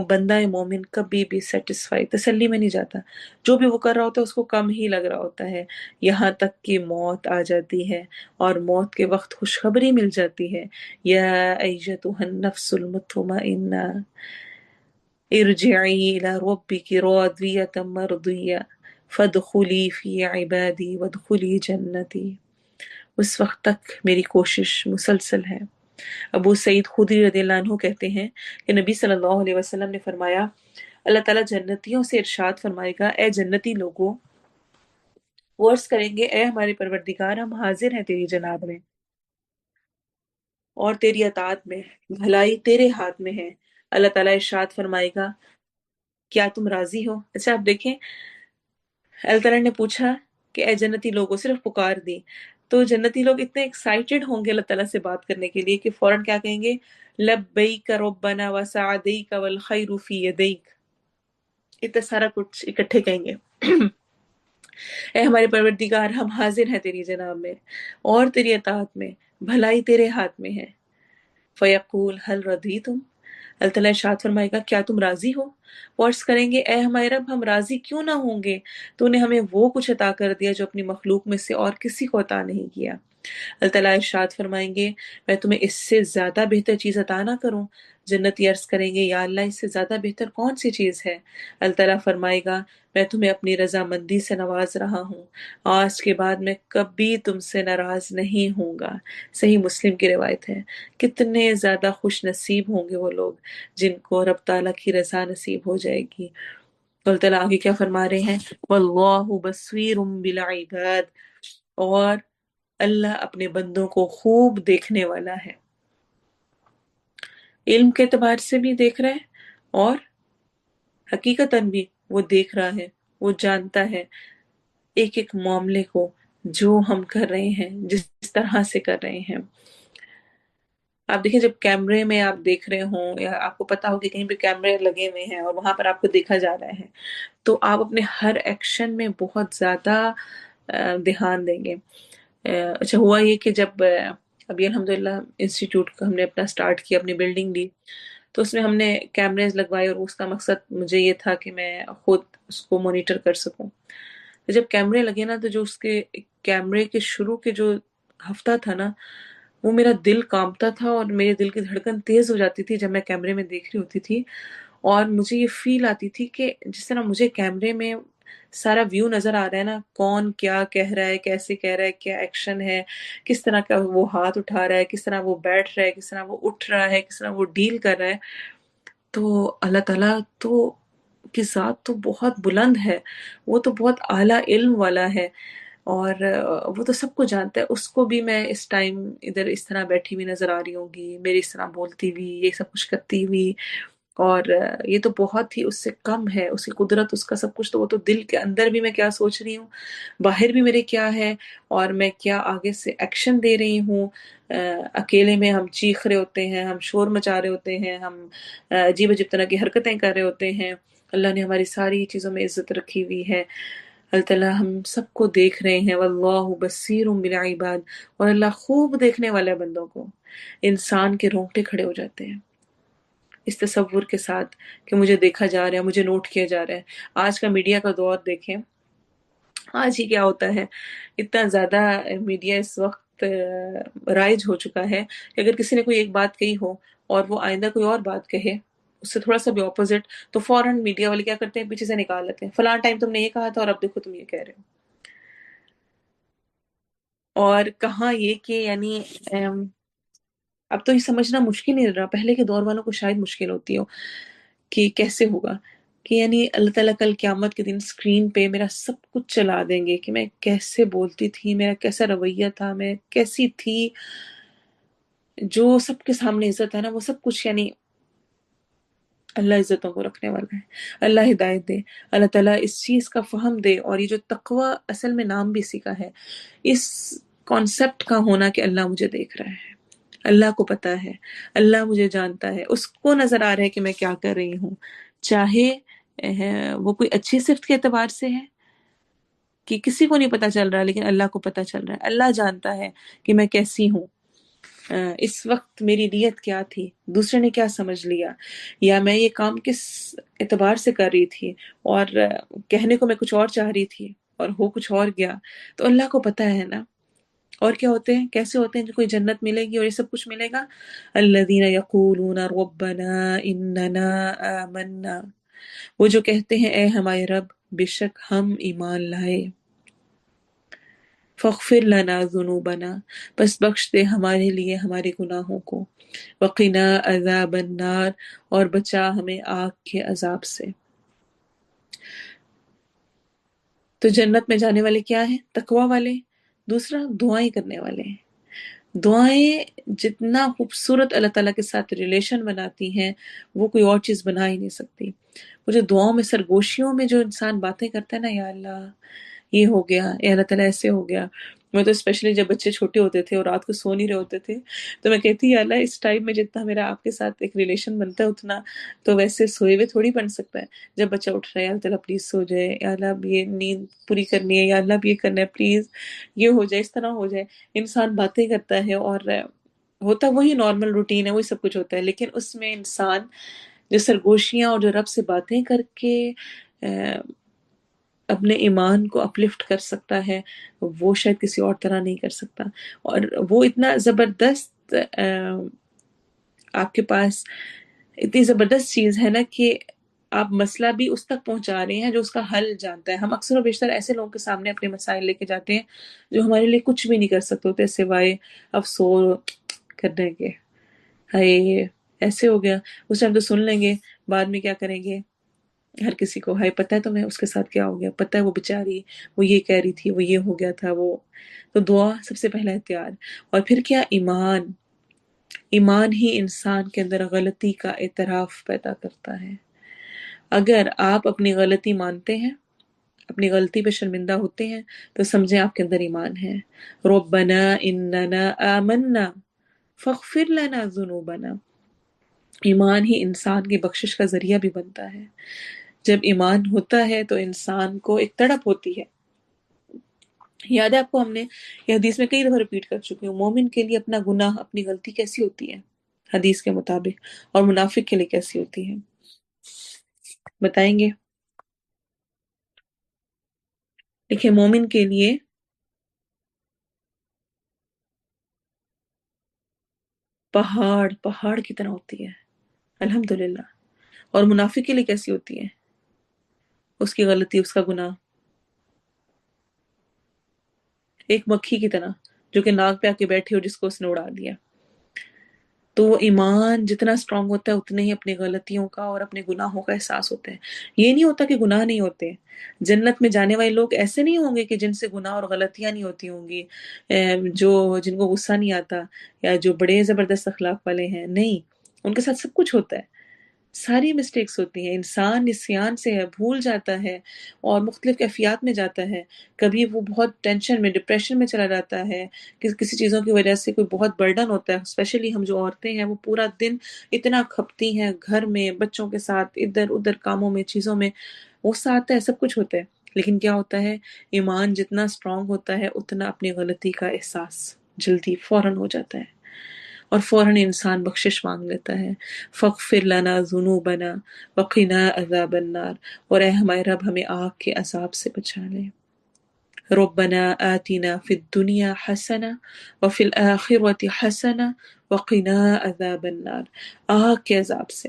بندہ مومن کبھی بھی سیٹسفائی تسلی میں نہیں جاتا، جو بھی وہ کر رہا ہوتا ہے اس کو کم ہی لگ رہا ہوتا ہے، یہاں تک کہ موت آ جاتی ہے، اور موت کے وقت خوشخبری مل جاتی ہے، یا ایتھا النفس المطمئنہ ارجعی الی ربک راضیۃ مرضیہ فادخلی فی عبادی وادخلی جنتی۔ اس وقت تک میری کوشش مسلسل ہے۔ ابو سعید خدری رضی اللہ عنہ کہتے ہیں کہ نبی صلی اللہ علیہ وسلم نے فرمایا، اللہ تعالیٰ جنتیوں سے ارشاد فرمائے گا، اے جنتی لوگوں، وہ عرض کریں گے اے ہمارے پروردگار، ہم حاضر ہیں تیری جناب میں اور تیری اطاعت میں، بھلائی تیرے ہاتھ میں ہے۔ اللہ تعالیٰ ارشاد فرمائے گا کیا تم راضی ہو؟ اچھا آپ دیکھیں، اللہ تعالیٰ نے پوچھا کہ اے جنتی لوگوں، صرف پکار دی تو جنتی لوگ اتنے ایکسائٹڈ ہوں گے اللہ تعالیٰ سے بات کرنے کے لیے کہ فوراً کیا کہیں گے، لبیک ربنا وسعدیک والخیر فی یدیک، اتنا سارا کچھ اکٹھے کہیں گے، اے ہمارے پروردگار، ہم حاضر ہیں تیری جناب میں اور تیری اطاعت میں، بھلائی تیرے ہاتھ میں ہے۔ فیقول هل رضیتم، اللہ تعالیٰ ارشاد فرمائے گا کیا تم راضی ہو؟ وہ عرض کریں گے اے ہمارے رب، ہم راضی کیوں نہ ہوں گے، تو نے ہمیں وہ کچھ عطا کر دیا جو اپنی مخلوق میں سے اور کسی کو عطا نہیں کیا۔ اللہ تعالیٰ ارشاد فرمائیں گے میں تمہیں اس سے زیادہ بہتر چیز عطا نہ کروں؟ جنتی عرض کریں گے یا اللہ اس سے زیادہ بہتر کون سی چیز ہے؟ اللہ تعالیٰ فرمائے گا میں تمہیں اپنی رضامندی سے نواز رہا ہوں، آج کے بعد میں کبھی تم سے ناراض نہیں ہوں گا۔ صحیح مسلم کی روایت ہے۔ کتنے زیادہ خوش نصیب ہوں گے وہ لوگ جن کو رب تعالیٰ کی رضا نصیب ہو جائے گی۔ اللہ تعالیٰ آگے کیا فرما رہے ہیں، واللہ بصیر بالعباد، اور اللہ اپنے بندوں کو خوب دیکھنے والا ہے، علم کے اعتبار سے بھی دیکھ رہا ہے اور حقیقتاً بھی وہ دیکھ رہا ہے، وہ جانتا ہے ایک ایک معاملے کو جو ہم کر رہے ہیں، جس طرح سے کر رہے ہیں۔ آپ دیکھیں جب کیمرے میں آپ دیکھ رہے ہوں یا آپ کو پتا ہو کہ کہیں پہ کیمرے لگے ہوئے ہیں اور وہاں پر آپ کو دیکھا جا رہا ہے، تو آپ اپنے ہر ایکشن میں بہت زیادہ دھیان دیں گے۔ اچھا ہوا یہ کہ جب ابھی الحمدللہ انسٹیٹیوٹ کا ہم نے اپنا سٹارٹ کیا، اپنی بلڈنگ لی، تو اس میں ہم نے کیمریز لگوائے، اور اس کا مقصد مجھے یہ تھا کہ میں خود اس کو مانیٹر کر سکوں۔ تو جب کیمرے لگے نا، تو جو اس کے کیمرے کے شروع کے جو ہفتہ تھا نا، وہ میرا دل کانپتا تھا اور میرے دل کی دھڑکن تیز ہو جاتی تھی جب میں کیمرے میں دیکھ رہی ہوتی تھی، اور مجھے یہ فیل آتی تھی کہ جس طرح مجھے کیمرے میں سارا ویو نظر آ رہا ہے نا، کون کیا کہہ رہا ہے، کیسے کہہ رہا ہے، کیا ایکشن ہے، کس طرح کا وہ ہاتھ اٹھا رہا ہے، کس طرح وہ بیٹھ رہا ہے، کس طرح وہ اٹھ رہا ہے، کس طرح وہ ڈیل کر رہا ہے. تو اللہ تعالیٰ تو کی ذات تو بہت بلند ہے، وہ تو بہت اعلیٰ علم والا ہے، اور وہ تو سب کو جانتا ہے. اس کو بھی میں اس ٹائم ادھر اس طرح بیٹھی ہوئی نظر آ رہی ہوں گی، میری اس طرح بولتی ہوئی، یہ سب کچھ کرتی ہوئی، اور یہ تو بہت ہی اس سے کم ہے. اس کی قدرت، اس کا سب کچھ، تو وہ تو دل کے اندر بھی میں کیا سوچ رہی ہوں، باہر بھی میرے کیا ہے، اور میں کیا آگے سے ایکشن دے رہی ہوں. اکیلے میں ہم چیخ رہے ہوتے ہیں، ہم شور مچا رہے ہوتے ہیں، ہم عجیب عجیب طرح کی حرکتیں کر رہے ہوتے ہیں. اللہ نے ہماری ساری چیزوں میں عزت رکھی ہوئی ہے. اللہ تعالیٰ ہم سب کو دیکھ رہے ہیں. واللہ بصیر بالعباد، اور اللہ خوب دیکھنے والا ہے بندوں کو. انسان کے رونگٹے کھڑے ہو جاتے ہیں اس تصور کے ساتھ کہ مجھے دیکھا جا رہا ہے، مجھے نوٹ کیا جا رہا ہے. آج کا میڈیا کا دور دیکھیں، آج ہی کیا ہوتا ہے. اتنا زیادہ میڈیا اس وقت رائج ہو چکا ہے کہ اگر کسی نے کوئی ایک بات کہی ہو اور وہ آئندہ کوئی اور بات کہے اس سے تھوڑا سا بھی اپوزٹ، تو فوراً میڈیا والے کیا کرتے ہیں، پیچھے سے نکال لیتے ہیں، فلاں ٹائم تم نے یہ کہا تھا اور اب دیکھو تم یہ کہہ رہے ہو. اور کہاں یہ کہ یعنی اب تو یہ سمجھنا مشکل نہیں رہا. پہلے کے دور والوں کو شاید مشکل ہوتی ہو کہ کیسے ہوگا، کہ یعنی اللہ تعالیٰ کل قیامت کے دن اسکرین پہ میرا سب کچھ چلا دیں گے، کہ میں کیسے بولتی تھی، میرا کیسا رویہ تھا، میں کیسی تھی. جو سب کے سامنے عزت ہے نا، وہ سب کچھ یعنی اللہ عزتوں کو رکھنے والا ہے. اللہ ہدایت دے، اللہ تعالیٰ اس چیز کا فہم دے. اور یہ جو تقوی اصل میں نام بھی اسی کا ہے، اس کانسیپٹ کا ہونا کہ اللہ مجھے دیکھ رہا ہے، اللہ کو پتا ہے، اللہ مجھے جانتا ہے، اس کو نظر آ رہا ہے کہ میں کیا کر رہی ہوں. چاہے وہ کوئی اچھی صفت کے اعتبار سے ہے کہ کسی کو نہیں پتا چل رہا، لیکن اللہ کو پتا چل رہا ہے. اللہ جانتا ہے کہ میں کیسی ہوں، اس وقت میری نیت کیا تھی، دوسرے نے کیا سمجھ لیا، یا میں یہ کام کس اعتبار سے کر رہی تھی، اور کہنے کو میں کچھ اور چاہ رہی تھی اور ہو کچھ اور گیا. تو اللہ کو پتا ہے نا. اور کیا ہوتے ہیں، کیسے ہوتے ہیں جو کوئی جنت ملے گی اور یہ سب کچھ ملے گا. الذین یقولون ربنا اننا آمنا، وہ جو کہتے ہیں اے ہمارے رب بے شک ہم ایمان لائے. فاغفر لنا ذنوبنا، بس بخش دے ہمارے لیے ہمارے گناہوں کو. وقنا عذاب النار، اور بچا ہمیں آگ کے عذاب سے. تو جنت میں جانے والے کیا ہیں، تقوی والے. دوسرا دعائیں کرنے والے ہیں. دعائیں جتنا خوبصورت اللہ تعالیٰ کے ساتھ ریلیشن بناتی ہیں وہ کوئی اور چیز بنا ہی نہیں سکتی. وہ جو دعاؤں میں سرگوشیوں میں جو انسان باتیں کرتا ہے نا، یا اللہ یہ ہو گیا، یا اللہ تعالیٰ ایسے ہو گیا. میں تو اسپیشلی جب بچے چھوٹے ہوتے تھے اور رات کو سو نہیں رہے ہوتے تھے تو میں کہتی یا اللہ اس ٹائم میں جتنا میرا آپ کے ساتھ ایک ریلیشن بنتا ہے اتنا تو ویسے سوئے ہوئے تھوڑی بن سکتا ہے. جب بچہ اٹھ رہا ہے یا اللہ تعالیٰ پلیز سو جائے، یا اللہ اب یہ نیند پوری کرنی ہے، یا اللہ اب یہ کرنا ہے پلیز، یہ ہو جائے، اس طرح ہو جائے. انسان باتیں کرتا ہے اور ہوتا وہی نارمل روٹین ہے، وہی سب کچھ ہوتا ہے، لیکن اس میں انسان جو سرگوشیاں اور جو رب سے باتیں کر کے اپنے ایمان کو اپلفٹ کر سکتا ہے، وہ شاید کسی اور طرح نہیں کر سکتا. اور وہ اتنا زبردست آپ کے پاس اتنی زبردست چیز ہے نا کہ آپ مسئلہ بھی اس تک پہنچا رہے ہیں جو اس کا حل جانتا ہے. ہم اکثر و بیشتر ایسے لوگوں کے سامنے اپنے مسائل لے کے جاتے ہیں جو ہمارے لیے کچھ بھی نہیں کر سکتے ہوتے سوائے افسوس کرنے کے. ہائے ایسے ہو گیا، اس ٹائم تو سن لیں گے، بعد میں کیا کریں گے. ہر کسی کو ہائے پتہ ہے تمہیں اس کے ساتھ کیا ہو گیا، پتہ ہے وہ بیچاری وہ یہ کہہ رہی تھی، وہ یہ ہو گیا تھا وہ. تو دعا سب سے پہلا اختیار. اور پھر کیا، ایمان. ایمان ہی انسان کے اندر غلطی کا اعتراف پیدا کرتا ہے. اگر آپ اپنی غلطی مانتے ہیں، اپنی غلطی پہ شرمندہ ہوتے ہیں، تو سمجھیں آپ کے اندر ایمان ہے. ربنا اننا آمنا فاغفر لنا ذنوبنا. ایمان ہی انسان کی بخشش کا ذریعہ بھی بنتا ہے. جب ایمان ہوتا ہے تو انسان کو ایک تڑپ ہوتی ہے. یاد ہے آپ کو، ہم نے یہ حدیث میں کئی دفعہ ریپیٹ کر چکی ہوں، مومن کے لیے اپنا گناہ، اپنی غلطی کیسی ہوتی ہے حدیث کے مطابق، اور منافق کے لیے کیسی ہوتی ہے، بتائیں گے؟ دیکھیں مومن کے لیے پہاڑ پہاڑ کی طرح ہوتی ہے الحمدللہ. اور منافق کے لیے کیسی ہوتی ہے، اس کی غلطی، اس کا گناہ ایک مکھی کی طرح جو کہ ناک پہ آ کے بیٹھی اور جس کو اس نے اڑا دیا۔ تو وہ ایمان جتنا اسٹرانگ ہوتا ہے اتنے ہی اپنی غلطیوں کا اور اپنے گناہوں کا احساس ہوتا ہے۔ یہ نہیں ہوتا کہ گناہ نہیں ہوتے، جنت میں جانے والے لوگ ایسے نہیں ہوں گے کہ جن سے گناہ اور غلطیاں نہیں ہوتی ہوں گی، جو جن کو غصہ نہیں آتا یا جو بڑے زبردست اخلاق والے ہیں، نہیں، ان کے ساتھ سب کچھ ہوتا ہے، ساری مسٹیکس ہوتی ہیں، انسان نسیان سے ہے، بھول جاتا ہے اور مختلف کیفیات میں جاتا ہے، کبھی وہ بہت ٹینشن میں ڈپریشن میں چلا جاتا ہے، کسی چیزوں کی وجہ سے کوئی بہت برڈن ہوتا ہے، اسپیشلی ہم جو عورتیں ہیں وہ پورا دن اتنا کھپتی ہیں گھر میں بچوں کے ساتھ ادھر ادھر کاموں میں چیزوں میں، غصہ آتا ہے، سب کچھ ہوتا ہے، لیکن کیا ہوتا ہے، ایمان جتنا اسٹرانگ ہوتا ہے اتنا اپنی غلطی کا احساس جلدی فوراً ہو جاتا ہے اور فوراً انسان بخشش مانگ لیتا ہے۔ فَاغْفِرْ لَنَا ذُنُوبَنَا وَقِنَا عَذَابَ النَّارِ، اور اے ہمارے رب ہمیں آگ کے عذاب سے بچا لے۔ رَبَّنَا آتِنَا فِي الدُّنْيَا حَسَنَةً وَفِي الْآخِرَةِ حَسَنَةً وَقِنَا عَذَابَ النَّارِ، آگ کے عذاب سے،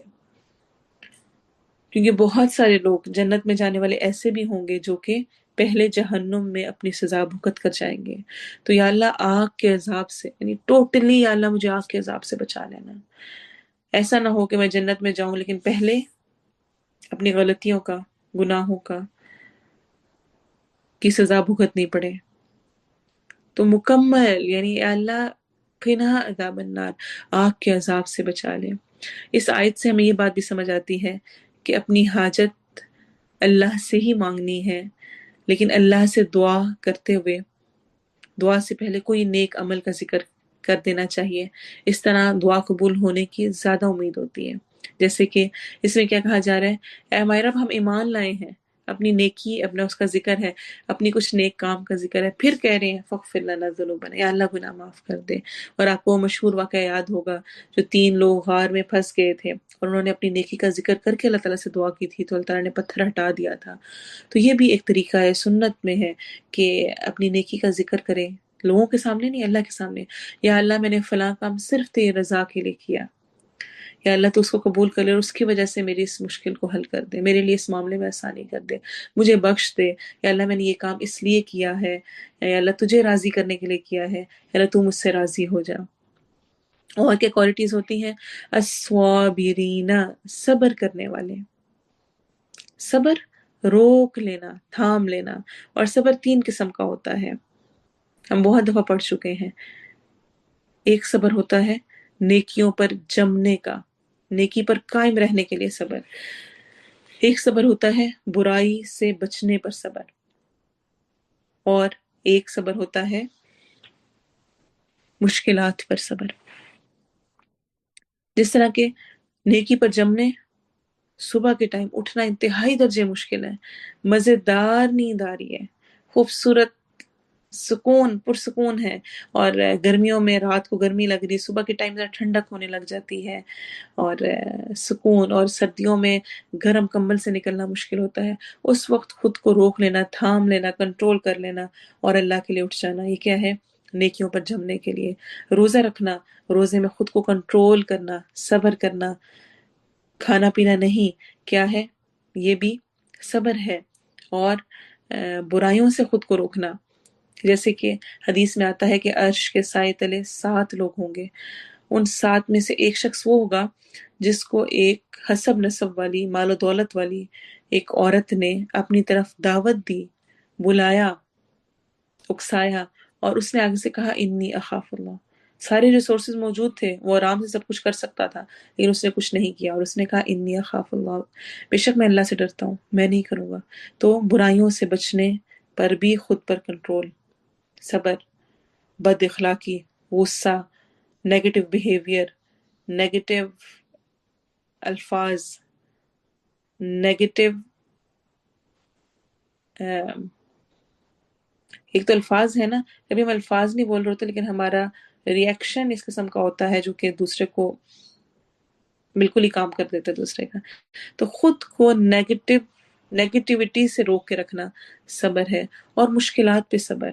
کیونکہ بہت سارے لوگ جنت میں جانے والے ایسے بھی ہوں گے جو کہ پہلے جہنم میں اپنی سزا بھگت کر جائیں گے۔ تو یا اللہ آگ کے عذاب سے، یعنی ٹوٹلی یا اللہ مجھے آگ کے عذاب سے بچا لینا، ایسا نہ ہو کہ میں جنت میں جاؤں لیکن پہلے اپنی غلطیوں کا، گناہوں کا کی سزا بھگتنی پڑے۔ تو مکمل یعنی اے اللہ قنا عذاب النار، آگ کے عذاب سے بچا لے۔ اس آیت سے ہمیں یہ بات بھی سمجھ آتی ہے کہ اپنی حاجت اللہ سے ہی مانگنی ہے، لیکن اللہ سے دعا کرتے ہوئے دعا سے پہلے کوئی نیک عمل کا ذکر کر دینا چاہیے، اس طرح دعا قبول ہونے کی زیادہ امید ہوتی ہے۔ جیسے کہ اس میں کیا کہا جا رہا ہے، اے ہمارے رب ہم ایمان لائے ہیں، اپنی نیکی، اپنا اس کا ذکر ہے، اپنی کچھ نیک کام کا ذکر ہے، پھر کہہ رہے ہیں فَاغْفِرْ لَنَا ذُنُوبَنَا، یا اللہ گناہ معاف کر دے۔ اور آپ کو وہ مشہور واقعہ یاد ہوگا جو 3 لوگ غار میں پھنس گئے تھے اور انہوں نے اپنی نیکی کا ذکر کر کے اللہ تعالیٰ سے دعا کی تھی تو اللہ تعالیٰ نے پتھر ہٹا دیا تھا۔ تو یہ بھی ایک طریقہ ہے، سنت میں ہے کہ اپنی نیکی کا ذکر کریں، لوگوں کے سامنے نہیں، اللہ کے سامنے، یا اللہ میں نے فلاں کام صرف تیری رضا کے لیے کیا، یا اللہ تو اس کو قبول کر لے اور اس کی وجہ سے میری اس مشکل کو حل کر دے، میرے لیے اس معاملے میں آسانی کر دے، مجھے بخش دے، یا اللہ میں نے یہ کام اس لیے کیا ہے، یا اللہ تجھے راضی کرنے کے لیے کیا ہے، یا اللہ تو مجھ سے راضی ہو جا۔ اور کیا کوالٹیز ہوتی ہیں، الصابرین، صبر کرنے والے، صبر روک لینا، تھام لینا، اور صبر 3 قسم کا ہوتا ہے، ہم بہت دفعہ پڑھ چکے ہیں۔ ایک صبر ہوتا ہے نیکیوں پر جمنے کا، نیکی پر قائم رہنے کے لیے صبر۔ ایک صبر ہوتا ہے برائی سے بچنے پر صبر، اور ایک صبر ہوتا ہے مشکلات پر صبر۔ جس طرح کہ نیکی پر جمنے، صبح کے ٹائم اٹھنا انتہائی درجے مشکل ہے، مزیدار نیند آ رہی ہے، خوبصورت سکون پرسکون ہے، اور گرمیوں میں رات کو گرمی لگ رہی ہے، صبح کے ٹائم ذرا ٹھنڈک ہونے لگ جاتی ہے اور سکون، اور سردیوں میں گرم کمبل سے نکلنا مشکل ہوتا ہے، اس وقت خود کو روک لینا، تھام لینا، کنٹرول کر لینا اور اللہ کے لیے اٹھ جانا، یہ کیا ہے، نیکیوں پر جمنے کے لیے۔ روزہ رکھنا، روزے میں خود کو کنٹرول کرنا، صبر کرنا، کھانا پینا نہیں، کیا ہے، یہ بھی صبر ہے۔ اور برائیوں سے خود کو روکنا، جیسے کہ حدیث میں آتا ہے کہ عرش کے سائے تلے 7 لوگ ہوں گے، ان 7 میں سے ایک شخص وہ ہوگا جس کو ایک حسب نسب والی، مال و دولت والی ایک عورت نے اپنی طرف دعوت دی، بلایا، اکسایا، اور اس نے آگے سے کہا انی اخاف اللہ، سارے ریسورسز موجود تھے، وہ آرام سے سب کچھ کر سکتا تھا لیکن اس نے کچھ نہیں کیا، اور اس نے کہا انی اخاف اللہ، بے شک میں اللہ سے ڈرتا ہوں، میں نہیں کروں گا۔ تو برائیوں سے بچنے پر بھی خود پر کنٹرول، صبر، بد اخلاقی، غصہ، نیگیٹو بیہیویئر، نیگیٹو الفاظ، نیگیٹو، ایک تو الفاظ ہے نا، کبھی ہم الفاظ نہیں بول رہے ہوتے لیکن ہمارا ری ایکشن اس قسم کا ہوتا ہے جو کہ دوسرے کو بالکل ہی کام کر دیتا ہے دوسرے کا۔ تو خود کو نیگیٹیوٹی سے روک کے رکھنا صبر ہے، اور مشکلات پہ صبر۔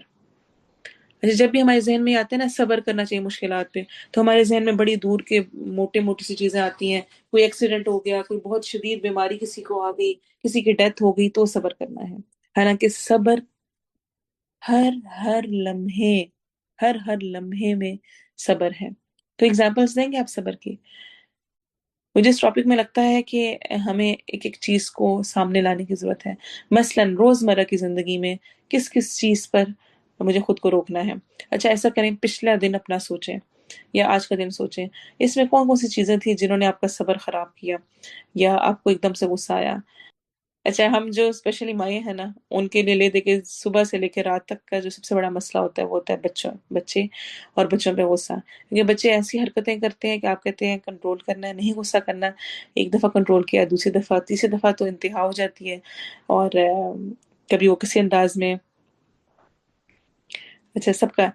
اچھا، جب بھی ہمارے ذہن میں آتے ہیں نا صبر کرنا چاہیے مشکلات پہ، تو ہمارے ذہن میں بڑی دور کے موٹے موٹی سی چیزیں آتی ہیں، کوئی ایکسیڈنٹ ہو گیا، کوئی بہت شدید بیماری کسی کو آ گئی، کسی کی ڈیتھ ہو گئی تو صبر کرنا ہے، حالانکہ صبر ہر ہر لمحے، ہر ہر لمحے میں صبر ہے۔ تو اگزامپلس دیں گے آپ صبر کی؟ مجھے اس ٹاپک میں لگتا ہے کہ ہمیں ایک ایک چیز کو سامنے لانے کی ضرورت ہے۔ مثلاً روزمرہ کی زندگی میں کس کس چیز پر مجھے خود کو روکنا ہے۔ اچھا ایسا کریں، پچھلا دن اپنا سوچیں یا آج کا دن سوچیں، اس میں کون کون سی چیزیں تھیں جنہوں نے آپ کا صبر خراب کیا یا آپ کو ایک دم سے غصہ آیا۔ اچھا ہم جو اسپیشلی مائیں ہیں نا، ان کے لیے لے دے کے صبح سے لے کے رات تک کا جو سب سے بڑا مسئلہ ہوتا ہے وہ ہوتا ہے بچے اور بچوں پہ غصہ۔ کیونکہ بچے ایسی حرکتیں کرتے ہیں کہ آپ کہتے ہیں کنٹرول کرنا ہے، نہیں غصہ کرنا، ایک دفعہ کنٹرول کیا، دوسری دفعہ، تیسری دفعہ تو انتہا ہو جاتی ہے۔ اور کبھی وہ کسی انداز میں، اچھا سب کا،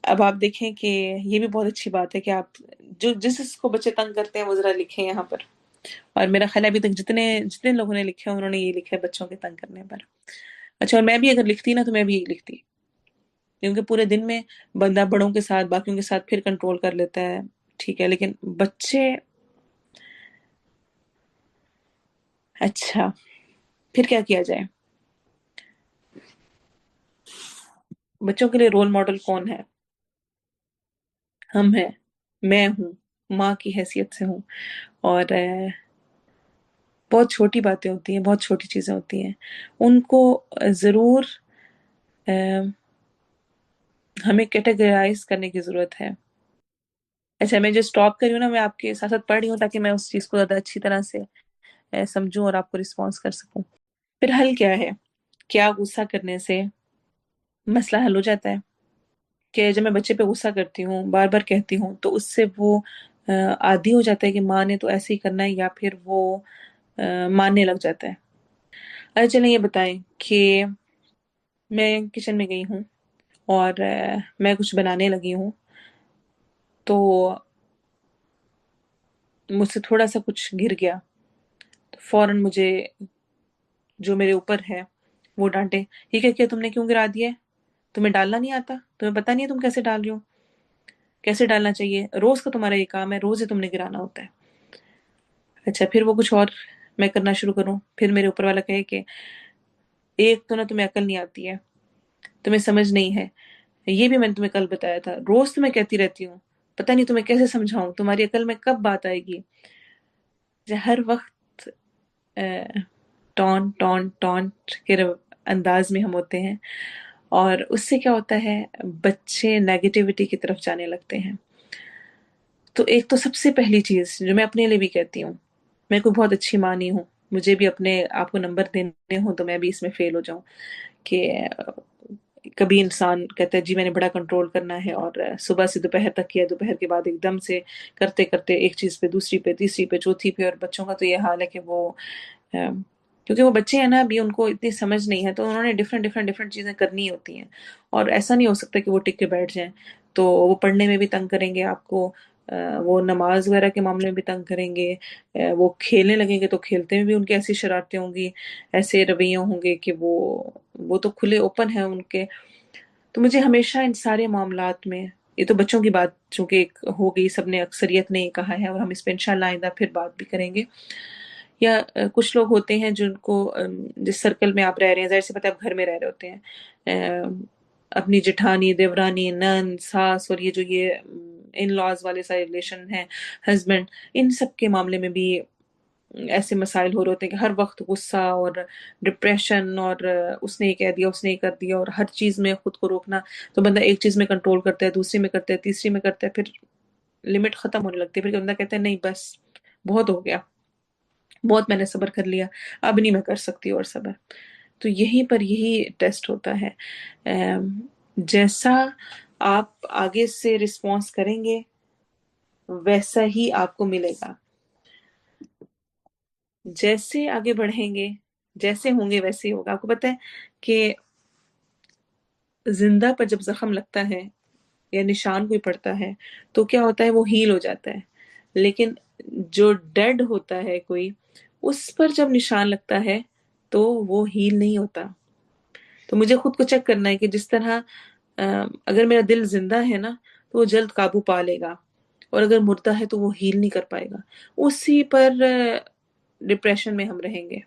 اب آپ دیکھیں کہ یہ بھی بہت اچھی بات ہے کہ آپ جو جس کو بچے تنگ کرتے ہیں وہ ذرا لکھیں یہاں پر۔ اور میرا خیال ہے ابھی تک جتنے جتنے لوگوں نے لکھا ہے انہوں نے یہ لکھا ہے بچوں کے تنگ کرنے پر۔ اچھا اور میں بھی اگر لکھتی نا تو میں بھی یہی لکھتی، کیونکہ پورے دن میں بندہ بڑوں کے ساتھ باقیوں کے ساتھ پھر کنٹرول کر لیتا ہے، ٹھیک ہے، لیکن بچے، اچھا پھر کیا کیا جائے؟ بچوں کے لیے رول ماڈل کون ہے؟ ہم ہیں، میں ہوں، ماں کی حیثیت سے ہوں۔ اور بہت چھوٹی باتیں ہوتی ہیں، بہت چھوٹی چیزیں ہوتی ہیں، ان کو ضرور ہمیں کیٹیگرائز کرنے کی ضرورت ہے۔ اچھا میں جو اسٹاپ کر رہی ہوں نا، میں آپ کے ساتھ ساتھ پڑھ رہی ہوں تاکہ میں اس چیز کو زیادہ اچھی طرح سے سمجھوں اور آپ کو رسپانس کر سکوں۔ پھر حل کیا ہے؟ کیا غصہ کرنے سے مسئلہ حل ہو جاتا ہے؟ کہ جب میں بچے پہ غصہ کرتی ہوں، بار بار کہتی ہوں، تو اس سے وہ عادی ہو جاتا ہے کہ ماں نے تو ایسے ہی کرنا ہے، یا پھر وہ ماننے لگ جاتا ہے؟ اچھا چلیں یہ بتائیں کہ میں کچن میں گئی ہوں اور میں کچھ بنانے لگی ہوں، تو مجھ سے تھوڑا سا کچھ گر گیا، تو فوراً مجھے جو میرے اوپر ہے وہ ڈانٹے، یہ کیا تم نے کیوں گرا دیا ہے؟ تمہیں ڈالنا نہیں آتا؟ تمہیں پتہ نہیں ہے تم کیسے ڈال رہی ہو؟ کیسے ڈالنا چاہیے؟ روز کا تمہارا یہ کام ہے، روز ہی تم نے گرانا ہوتا ہے۔ اچھا پھر وہ کچھ اور میں کرنا شروع کروں، پھر میرے اوپر والا کہے کہ ایک تو نا تمہیں عقل نہیں آتی ہے، تمہیں سمجھ نہیں ہے، یہ بھی میں نے تمہیں کل بتایا تھا، روز تمہیں کہتی رہتی ہوں، پتہ نہیں تمہیں کیسے سمجھاؤں، تمہاری عقل میں کب بات آئے گی؟ ہر وقت ٹونٹ کے انداز میں ہم ہوتے ہیں، اور اس سے کیا ہوتا ہے، بچے نیگیٹیوٹی کی طرف جانے لگتے ہیں۔ تو ایک تو سب سے پہلی چیز جو میں اپنے لیے بھی کہتی ہوں، میں کوئی بہت اچھی ماں نہیں ہوں، مجھے بھی اپنے آپ کو نمبر دینے ہوں تو میں بھی اس میں فیل ہو جاؤں کہ کبھی انسان کہتا ہے جی میں نے بڑا کنٹرول کرنا ہے، اور صبح سے دوپہر تک کیا، دوپہر کے بعد ایک دم سے کرتے کرتے ایک چیز پہ، دوسری پہ، تیسری پہ، چوتھی پہ۔ اور بچوں کا تو یہ حال ہے کہ وہ کیونکہ وہ بچے ہیں نا، ابھی ان کو اتنی سمجھ نہیں ہے، تو انہوں نے ڈفرینٹ چیزیں کرنی ہوتی ہیں، اور ایسا نہیں ہو سکتا کہ وہ ٹک کے بیٹھ جائیں۔ تو وہ پڑھنے میں بھی تنگ کریں گے آپ کو، وہ نماز وغیرہ کے معاملے میں بھی تنگ کریں گے، وہ کھیلنے لگیں گے تو کھیلتے میں بھی ان کی ایسی شرارتیں ہوں گی، ایسے رویے ہوں گے کہ وہ تو کھلے اوپن ہیں ان کے۔ تو مجھے ہمیشہ ان سارے معاملات میں، یہ تو بچوں کی بات چونکہ ایک ہو گئی، سب نے اکثریت نے یہ کہا ہے، اور ہم اس پہ انشاءاللہ آئندہ پھر بات بھی کریں گے۔ یا کچھ لوگ ہوتے ہیں جن کو جس سرکل میں آپ رہ رہے ہیں، ظاہر سی بات ہے آپ گھر میں رہ رہے ہوتے ہیں، اپنی جٹھانی، دیورانی، نند، ساس، اور یہ جو یہ ان لاز والے سارے ریلیشن ہیں، ہسبینڈ، ان سب کے معاملے میں بھی ایسے مسائل ہو رہے ہوتے ہیں کہ ہر وقت غصہ اور ڈپریشن، اور اس نے یہ کہہ دیا، اس نے یہ کر دیا، اور ہر چیز میں خود کو روکنا۔ تو بندہ ایک چیز میں کنٹرول کرتا ہے، دوسری میں کرتا ہے، تیسری میں کرتا ہے، پھر لمٹ ختم ہونے لگتی ہے، پھر بندہ کہتا ہے نہیں بس بہت ہو گیا، بہت میں نے صبر کر لیا، اب نہیں میں کر سکتی اور صبر۔ تو یہیں پر یہی ٹیسٹ ہوتا ہے، جیسا آپ آگے سے رسپانس کریں گے ویسا ہی آپ کو ملے گا، جیسے آگے بڑھیں گے، جیسے ہوں گے ویسے ہی ہوگا۔ آپ کو پتہ ہے کہ زندہ پر جب زخم لگتا ہے یا نشان کوئی پڑتا ہے تو کیا ہوتا ہے، وہ ہیل ہو جاتا ہے، لیکن جو ڈیڈ ہوتا ہے کوئی، اس پر جب نشان لگتا ہے تو وہ ہیل نہیں ہوتا۔ تو مجھے خود کو چیک کرنا ہے کہ جس طرح اگر میرا دل زندہ ہے نا تو وہ جلد قابو پا لے گا، اور اگر مردہ ہے تو وہ ہیل نہیں کر پائے گا، اسی پر ڈپریشن میں ہم رہیں گے۔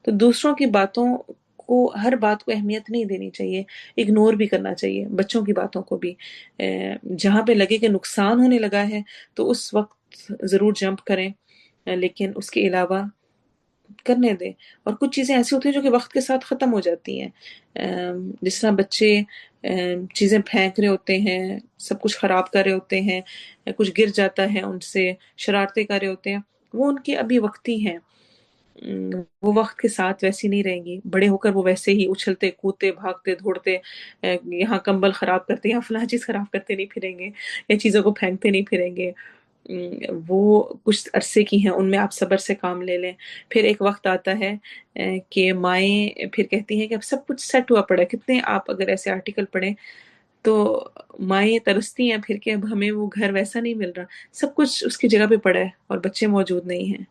تو دوسروں کی باتوں کو ہر بات کو اہمیت نہیں دینی چاہیے، اگنور بھی کرنا چاہیے بچوں کی باتوں کو بھی۔ جہاں پہ لگے کہ نقصان ہونے لگا ہے تو اس وقت ضرور جمپ کریں، لیکن اس کے علاوہ کرنے دیں۔ اور کچھ چیزیں ایسی ہوتی ہیں جو کہ وقت کے ساتھ ختم ہو جاتی ہیں، جس طرح بچے چیزیں پھینک رہے ہوتے ہیں، سب کچھ خراب کر رہے ہوتے ہیں، کچھ گر جاتا ہے ان سے، شرارتیں کر رہے ہوتے ہیں، وہ ان کی ابھی وقتی ہیں، وہ وقت کے ساتھ ویسی نہیں رہیں گی، بڑے ہو کر وہ ویسے ہی اچھلتے کودتے بھاگتے دوڑتے، یہاں کمبل خراب کرتے، یہاں فلاں چیز خراب کرتے نہیں پھریں گے، یا چیزوں کو پھینکتے نہیں پھریں گے۔ وہ کچھ عرصے کی ہیں، ان میں آپ صبر سے کام لے لیں۔ پھر ایک وقت آتا ہے کہ مائیں پھر کہتی ہیں کہ اب سب کچھ سیٹ ہوا پڑا ہے، کتنے آپ اگر ایسے آرٹیکل پڑھیں تو مائیں ترستی ہیں پھر کہ اب ہمیں وہ گھر ویسا نہیں مل رہا، سب کچھ اس کی جگہ پہ پڑا ہے اور بچے موجود نہیں ہیں۔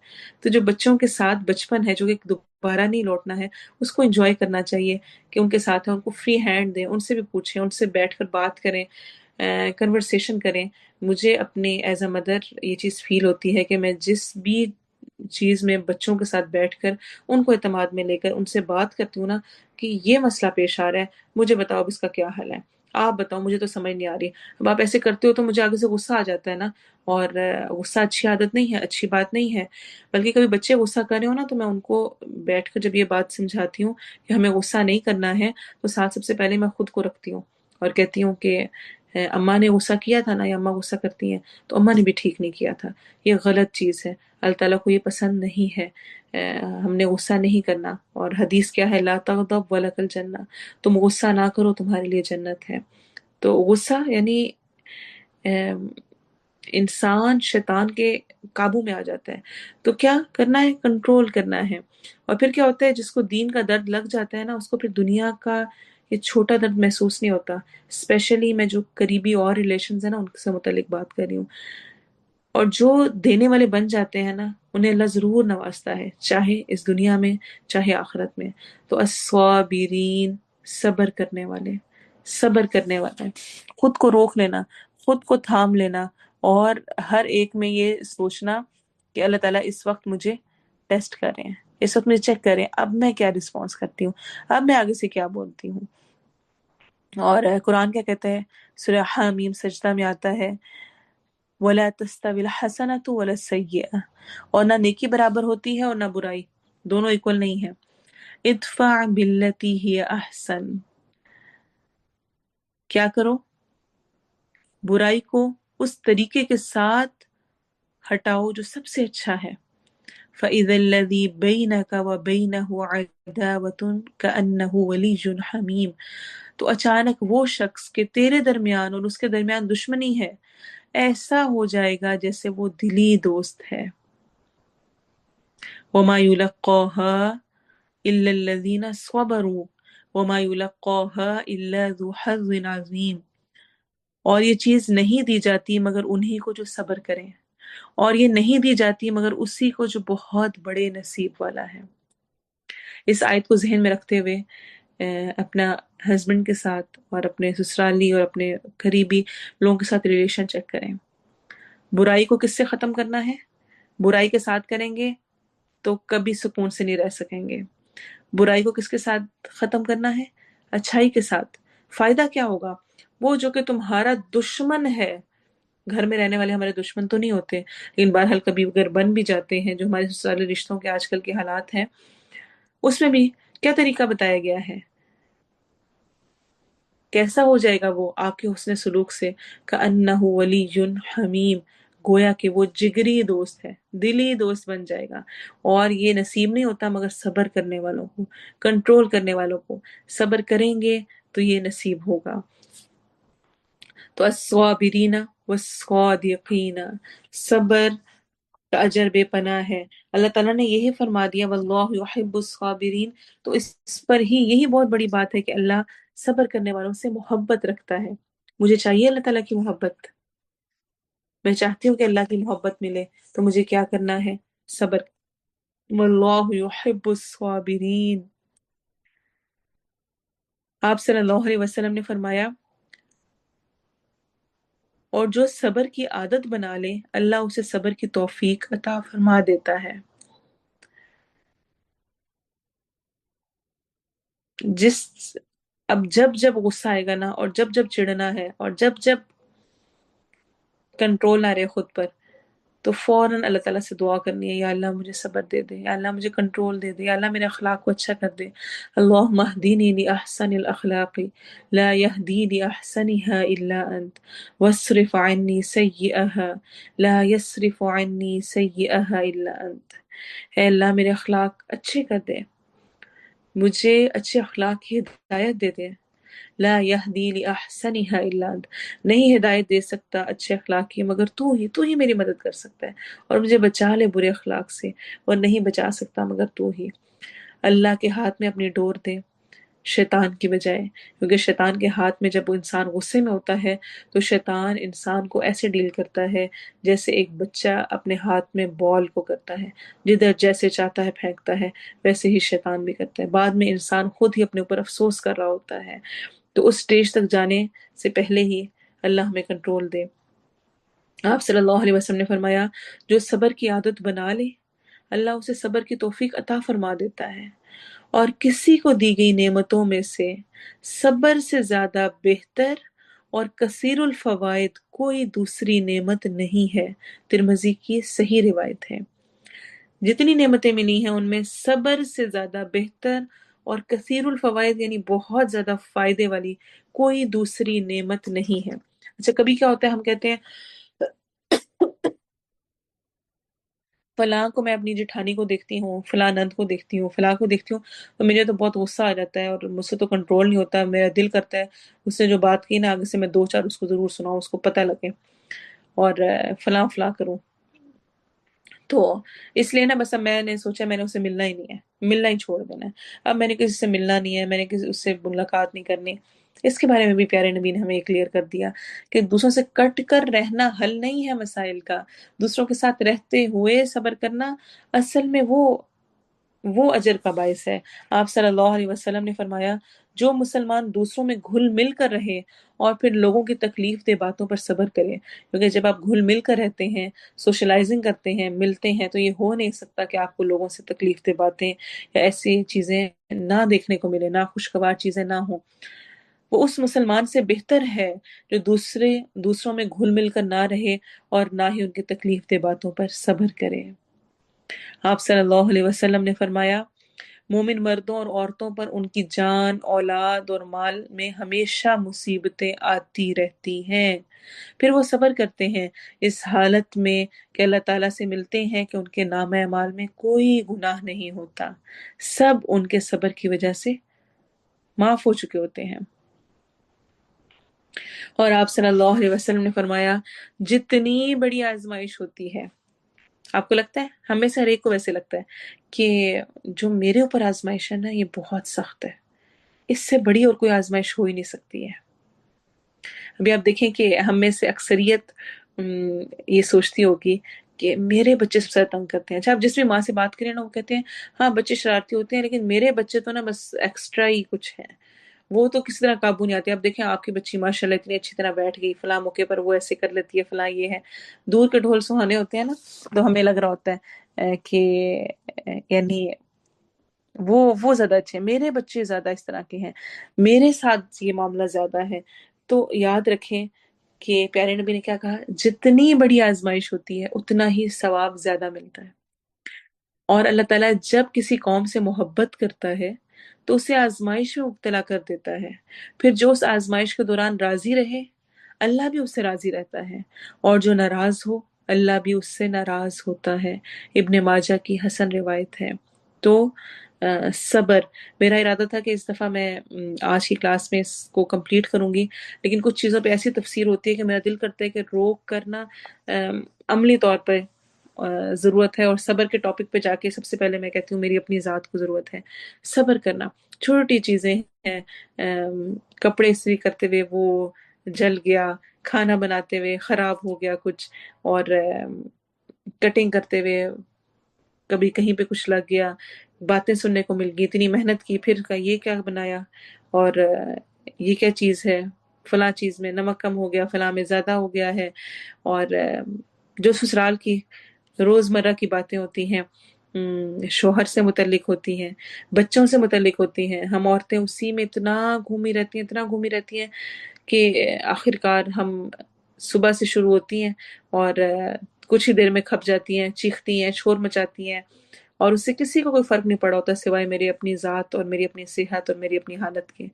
تو جو بچوں کے ساتھ بچپن ہے جو کہ دوبارہ نہیں لوٹنا ہے، اس کو انجوائے کرنا چاہیے، کہ ان کے ساتھ ہیں، ان کو فری ہینڈ دیں، ان سے بھی پوچھیں، ان سے بیٹھ کر بات کریں، کنورسیشن کریں۔ مجھے اپنے ایز اے مدر یہ چیز فیل ہوتی ہے کہ میں جس بھی چیز میں بچوں کے ساتھ بیٹھ کر ان کو اعتماد میں لے کر ان سے بات کرتی ہوں نا کہ یہ مسئلہ پیش آ رہا ہے، مجھے بتاؤ اب اس کا کیا حل ہے، آپ بتاؤ، مجھے تو سمجھ نہیں آ رہی۔ اب آپ ایسے کرتے ہو تو مجھے آگے سے غصہ آ جاتا ہے نا، اور غصہ اچھی عادت نہیں ہے، اچھی بات نہیں ہے۔ بلکہ کبھی بچے غصہ کر رہے ہو نا تو میں ان کو بیٹھ کر جب یہ بات سمجھاتی ہوں کہ ہمیں غصہ نہیں کرنا ہے، تو ساتھ سب سے پہلے میں خود کو رکھتی ہوں اور کہتی ہوں کہ اماں نے غصہ کیا تھا نا، یا اماں غصہ کرتی ہیں تو اماں نے بھی ٹھیک نہیں کیا تھا، یہ غلط چیز ہے، اللہ تعالیٰ کو یہ پسند نہیں ہے، ہم نے غصہ نہیں کرنا۔ اور حدیث کیا ہے، لا تغضب ولک الجنہ، تم غصہ نہ کرو تمہارے لیے جنت ہے۔ تو غصہ یعنی انسان شیطان کے قابو میں آ جاتا ہے، تو کیا کرنا ہے، کنٹرول کرنا ہے۔ اور پھر کیا ہوتا ہے، جس کو دین کا درد لگ جاتا ہے نا، اس کو پھر دنیا کا یہ چھوٹا درد محسوس نہیں ہوتا۔ اسپیشلی میں جو قریبی اور ریلیشنز ہیں نا ان سے متعلق بات کر رہی ہوں، اور جو دینے والے بن جاتے ہیں نا انہیں اللہ ضرور نوازتا ہے، چاہے اس دنیا میں چاہے آخرت میں۔ تو الصابرین، صبر کرنے والے، صبر کرنے والے، خود کو روک لینا، خود کو تھام لینا، اور ہر ایک میں یہ سوچنا کہ اللہ تعالیٰ اس وقت مجھے ٹیسٹ کر رہے ہیں، اس وقت مجھے چیک کر رہے ہیں، اب میں کیا رسپانس کرتی ہوں، اب میں آگے سے کیا بولتی ہوں۔ اور قرآن کیا کہتا ہے، سورہ حامیم سجدہ میں آتا ہے، وَلَا تَسْتَوِي الْحَسَنَةُ وَلَا السَّيِّئَةُ، اور نہ نیکی برابر ہوتی ہے اور نہ برائی، دونوں ایکول نہیں ہے۔ ادفع باللتی ہی احسن، کیا کرو، برائی کو اس طریقے کے ساتھ ہٹاؤ جو سب سے اچھا ہے۔ فَإِذَا الَّذِي بَيْنَكَ وَبَيْنَهُ عَدَاوَةٌ كَأَنَّهُ وَلِيٌّ حَمِيمٌ، تو اچانک وہ شخص کے تیرے درمیان اور اس کے درمیان دشمنی ہے، ایسا ہو جائے گا جیسے وہ دلی دوست ہے۔ وَمَا يُلَقَّاهَا إِلَّا الَّذِينَ صَبَرُوا وَمَا يُلَقَّاهَا إِلَّا ذُو حَظٍّ عَظِيمٍ، اور یہ چیز نہیں دی جاتی مگر انہی کو جو صبر کریں، اور یہ نہیں دی جاتی مگر اسی کو جو بہت بڑے نصیب والا ہے۔ اس آیت کو ذہن میں رکھتے ہوئے اپنا ہسبینڈ کے ساتھ اور اپنے سسرالی اور اپنے قریبی لوگوں کے ساتھ ریلیشن چیک کریں۔ برائی کو کس سے ختم کرنا ہے؟ برائی کے ساتھ کریں گے تو کبھی سکون سے نہیں رہ سکیں گے۔ برائی کو کس کے ساتھ ختم کرنا ہے؟ اچھائی کے ساتھ۔ فائدہ کیا ہوگا؟ وہ جو کہ تمہارا دشمن ہے، گھر میں رہنے والے ہمارے دشمن تو نہیں ہوتے، لیکن بہرحال کبھی اگر بن بھی جاتے ہیں، جو ہمارے سسرالی رشتوں کے آج کل کے حالات ہیں، اس میں بھی کیا طریقہ بتایا گیا ہے، کیسا ہو جائے گا وہ آپ کے حسن سلوک سے، کأنہ ولی حمیم، گویا کہ وہ جگری دوست ہے، دلی دوست بن جائے گا۔ اور یہ نصیب نہیں ہوتا مگر صبر کرنے والوں کو، کنٹرول کرنے والوں کو، صبر کریں گے تو یہ نصیب ہوگا۔ تو الصابرین والصادقین، صبر کا اجر بے پناہ ہے۔ اللہ تعالیٰ نے یہی فرما دیا، واللہ یحب الصابرین، تو اس پر ہی یہی بہت بڑی بات ہے کہ اللہ صبر کرنے والوں سے محبت رکھتا ہے۔ مجھے چاہیے اللہ تعالیٰ کی محبت، میں چاہتی ہوں کہ اللہ کی محبت ملے، تو مجھے کیا کرنا ہے، صبر۔ واللہ یحب الصابرین، آپ صلی اللہ علیہ وسلم نے فرمایا، اور جو صبر کی عادت بنا لے اللہ اسے صبر کی توفیق عطا فرما دیتا ہے۔ جس اب جب جب غصہ آئے گا نا، اور جب جب چڑنا ہے، اور جب جب کنٹرول نہ رہے خود پر، تو فوراً اللہ تعالیٰ سے دعا کرنی ہے، یا اللہ مجھے صبر دے دے، یا اللہ مجھے کنٹرول دے دے، یا اللہ میرے اخلاق کو اچھا کر دے۔ اللہم اہدینی لاحسن الاخلاق لا یہدی لاحسنها الا انت واصرف عنی سیئها لا یصرف عنی سیئها الا انت۔ اے اللہ میرے اخلاق اچھے کر دے، مجھے اچھے اخلاق کی ہدایت دے دے۔ لا یہدی لاحسنها الا انت، نہیں ہدایت دے سکتا اچھے اخلاق کی مگر تو ہی میری مدد کر سکتا ہے، اور مجھے بچا لے برے اخلاق سے، اور نہیں بچا سکتا مگر تو ہی۔ اللہ کے ہاتھ میں اپنی ڈور دے شیطان کی بجائے، کیونکہ شیطان کے ہاتھ میں جب وہ انسان غصے میں ہوتا ہے تو شیطان انسان کو ایسے ڈیل کرتا ہے جیسے ایک بچہ اپنے ہاتھ میں بال کو کرتا ہے، جدھر جیسے چاہتا ہے پھینکتا ہے، ویسے ہی شیطان بھی کرتا ہے۔ بعد میں انسان خود ہی اپنے اوپر افسوس کر رہا ہوتا ہے۔ تو اس سٹیج تک جانے سے پہلے ہی اللہ ہمیں کنٹرول دے۔ آپ صلی اللہ علیہ وسلم نے فرمایا جو صبر کی عادت بنا لے اللہ اسے صبر کی توفیق عطا فرما دیتا ہے، اور کسی کو دی گئی نعمتوں میں سے صبر سے زیادہ بہتر اور کثیر الفوائد کوئی دوسری نعمت نہیں ہے۔ ترمذی کی صحیح روایت ہے۔ جتنی نعمتیں ملی ہیں ان میں صبر سے زیادہ بہتر اور کثیر الفوائد یعنی بہت زیادہ فائدے والی کوئی دوسری نعمت نہیں ہے۔ اچھا کبھی کیا ہوتا ہے ہم کہتے ہیں فلاں کو میں اپنی جٹھانی کو دیکھتی ہوں، فلاں نند کو دیکھتی ہوں، فلاں کو دیکھتی ہوں تو مجھے تو بہت غصہ آ جاتا ہے اور مجھ سے تو کنٹرول نہیں ہوتا، میرا دل کرتا ہے اس نے جو بات کی نا آگے سے میں دو چار اس کو ضرور سناؤں، اس کو پتہ لگے، اور فلاں فلاں کروں۔ تو اس لیے نا بس اب میں نے سوچا میں نے اسے ملنا ہی نہیں ہے، ملنا ہی چھوڑ دینا ہے۔ اب میں نے کسی سے ملنا نہیں ہے، میں نے کسی اس سے ملاقات نہیں کرنی۔ اس کے بارے میں بھی پیارے نبی نے ہمیں کلیئر کر دیا کہ دوسروں سے کٹ کر رہنا حل نہیں ہے مسائل کا، دوسروں کے ساتھ رہتے ہوئے صبر کرنا اصل میں وہ اجر کا باعث ہے۔ آپ صلی اللہ علیہ وسلم نے فرمایا جو مسلمان دوسروں میں گھل مل کر رہے اور پھر لوگوں کی تکلیف دہ باتوں پر صبر کرے، کیونکہ جب آپ گھل مل کر رہتے ہیں، سوشلائزنگ کرتے ہیں، ملتے ہیں، تو یہ ہو نہیں سکتا کہ آپ کو لوگوں سے تکلیف دہ باتیں یا ایسی چیزیں نہ دیکھنے کو ملے، نہ خوشگوار چیزیں نہ ہوں۔ وہ اس مسلمان سے بہتر ہے جو دوسروں میں گھل مل کر نہ رہے اور نہ ہی ان کی تکلیف دہ باتوں پر صبر کرے۔ آپ صلی اللہ علیہ وسلم نے فرمایا مومن مردوں اور عورتوں پر ان کی جان، اولاد اور مال میں ہمیشہ مصیبتیں آتی رہتی ہیں، پھر وہ صبر کرتے ہیں اس حالت میں کہ اللہ تعالیٰ سے ملتے ہیں کہ ان کے نامہ اعمال میں کوئی گناہ نہیں ہوتا، سب ان کے صبر کی وجہ سے معاف ہو چکے ہوتے ہیں۔ اور آپ صلی اللہ علیہ وسلم نے فرمایا جتنی بڑی آزمائش ہوتی ہے، آپ کو لگتا ہے ہمیں سے ہر ایک کو ویسے لگتا ہے کہ جو میرے اوپر آزمائش ہے نا یہ بہت سخت ہے، اس سے بڑی اور کوئی آزمائش ہو ہی نہیں سکتی ہے۔ ابھی آپ دیکھیں کہ ہم میں سے اکثریت یہ سوچتی ہوگی کہ میرے بچے سب سے زیادہ تنگ کرتے ہیں۔ اچھا آپ جس بھی ماں سے بات کریں نا وہ کہتے ہیں ہاں بچے شرارتی ہوتے ہیں لیکن میرے بچے تو نا بس ایکسٹرا ہی کچھ ہیں، وہ تو کسی طرح قابو نہیں آتے۔ اب دیکھیں آپ کی بچی ماشاءاللہ اتنی اچھی طرح بیٹھ گئی، فلاں موقع پر وہ ایسے کر لیتی ہے، فلاں یہ ہے۔ دور کے ڈھول سہانے ہوتے ہیں نا، تو ہمیں لگ رہا ہوتا ہے کہ یعنی وہ زیادہ اچھے ہیں، میرے بچے زیادہ اس طرح کے ہیں، میرے ساتھ یہ معاملہ زیادہ ہے۔ تو یاد رکھیں کہ پیارے نبی نے کیا کہا، جتنی بڑی آزمائش ہوتی ہے اتنا ہی ثواب زیادہ ملتا ہے۔ اور اللہ تعالیٰ جب کسی قوم سے محبت کرتا ہے تو اسے آزمائش میں مبتلا کر دیتا ہے، پھر جو اس آزمائش کے دوران راضی رہے اللہ بھی اس سے راضی رہتا ہے، اور جو ناراض ہو اللہ بھی اس سے ناراض ہوتا ہے۔ ابن ماجہ کی حسن روایت ہے۔ تو صبر، میرا ارادہ تھا کہ اس دفعہ میں آج کی کلاس میں اس کو کمپلیٹ کروں گی، لیکن کچھ چیزوں پہ ایسی تفسیر ہوتی ہے کہ میرا دل کرتا ہے کہ روک کرنا عملی طور پہ ضرورت ہے، اور صبر کے ٹاپک پہ جا کے سب سے پہلے میں کہتی ہوں میری اپنی ذات کو ضرورت ہے صبر کرنا۔ چھوٹی چیزیں ہیں، کپڑے استری کرتے ہوئے وہ جل گیا، کھانا بناتے ہوئے خراب ہو گیا کچھ، اور کٹنگ کرتے ہوئے کبھی کہیں پہ کچھ لگ گیا، باتیں سننے کو مل گئی، اتنی محنت کی پھر کا یہ کیا بنایا، اور یہ کیا چیز ہے، فلاں چیز میں نمک کم ہو گیا، فلاں میں زیادہ ہو گیا ہے، اور جو سسرال کی روزمرہ کی باتیں ہوتی ہیں، شوہر سے متعلق ہوتی ہیں، بچوں سے متعلق ہوتی ہیں. ہم عورتیں اسی میں اتنا گھومی رہتی ہیں، اتنا گھومی رہتی ہیں کہ آخر کار ہم صبح سے شروع ہوتی ہیں اور کچھ ہی دیر میں کھپ جاتی ہیں، چیختی ہیں، شور مچاتی ہیں، اور اس سے کسی کو کوئی فرق نہیں پڑا ہوتا سوائے میری اپنی ذات اور میری اپنی صحت اور میری اپنی حالت کے.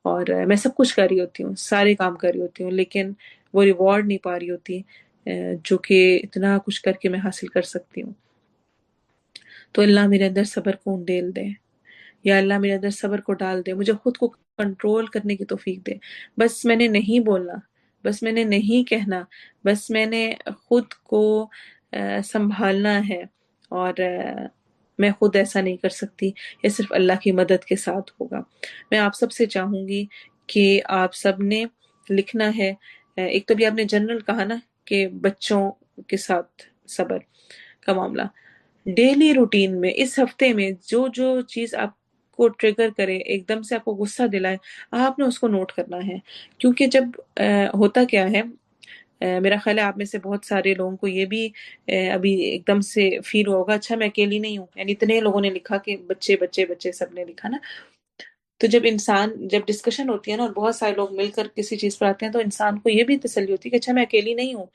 اور میں سب کچھ کر رہی ہوتی ہوں، سارے کام کر رہی ہوتی ہوں، لیکن وہ ریوارڈ نہیں پا رہی ہوتی جو کہ اتنا کچھ کر کے میں حاصل کر سکتی ہوں. تو اللہ میرے اندر صبر کو ڈیل دے، یا اللہ میرے اندر صبر کو ڈال دے، مجھے خود کو کنٹرول کرنے کی توفیق دے. بس میں نے نہیں بولنا، بس میں نے نہیں کہنا، بس میں نے خود کو سنبھالنا ہے. اور میں خود ایسا نہیں کر سکتی، یہ صرف اللہ کی مدد کے ساتھ ہوگا. میں آپ سب سے چاہوں گی کہ آپ سب نے لکھنا ہے. ایک تو بھی آپ نے جنرل کہا نا کہ بچوں کے ساتھ صبر کا معاملہ، ڈیلی روٹین میں اس ہفتے میں جو جو چیز آپ کو ٹریگر کرے، ایک دم سے آپ کو غصہ دلائے، آپ نے اس کو نوٹ کرنا ہے. کیونکہ جب ہوتا کیا ہے، میرا خیال ہے آپ میں سے بہت سارے لوگوں کو یہ بھی ابھی ایک دم سے فیل ہوگا، اچھا میں اکیلی نہیں ہوں. یعنی اتنے لوگوں نے لکھا کہ بچے بچے بچے سب نے لکھا نا. تو جب ڈسکشن ہوتی ہے نا اور بہت سارے لوگ مل کر کسی چیز پر آتے ہیں، تو انسان کو یہ بھی تسلی ہوتی ہے کہ اچھا میں اکیلی نہیں ہوں،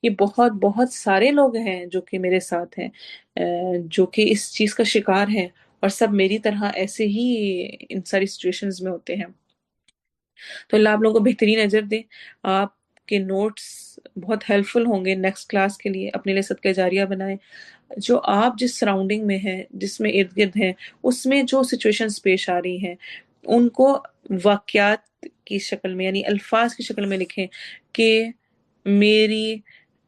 یہ بہت بہت سارے لوگ ہیں جو کہ میرے ساتھ ہیں، جو کہ اس چیز کا شکار ہیں، اور سب میری طرح ایسے ہی ان ساری سچویشنز میں ہوتے ہیں. تو اللہ آپ لوگوں کو بہترین اجر دے. آپ کے نوٹس بہت ہیلپ فل ہوں گے نیکسٹ کلاس کے لیے. اپنے لیے صدقہ جاریہ بنائیں. جو آپ جس سراؤنڈنگ میں ہیں، جس میں ارد گرد ہیں، اس میں جو سچویشنز پیش آ رہی ہیں ان کو واقعات کی شکل میں، یعنی الفاظ کی شکل میں لکھیں کہ میری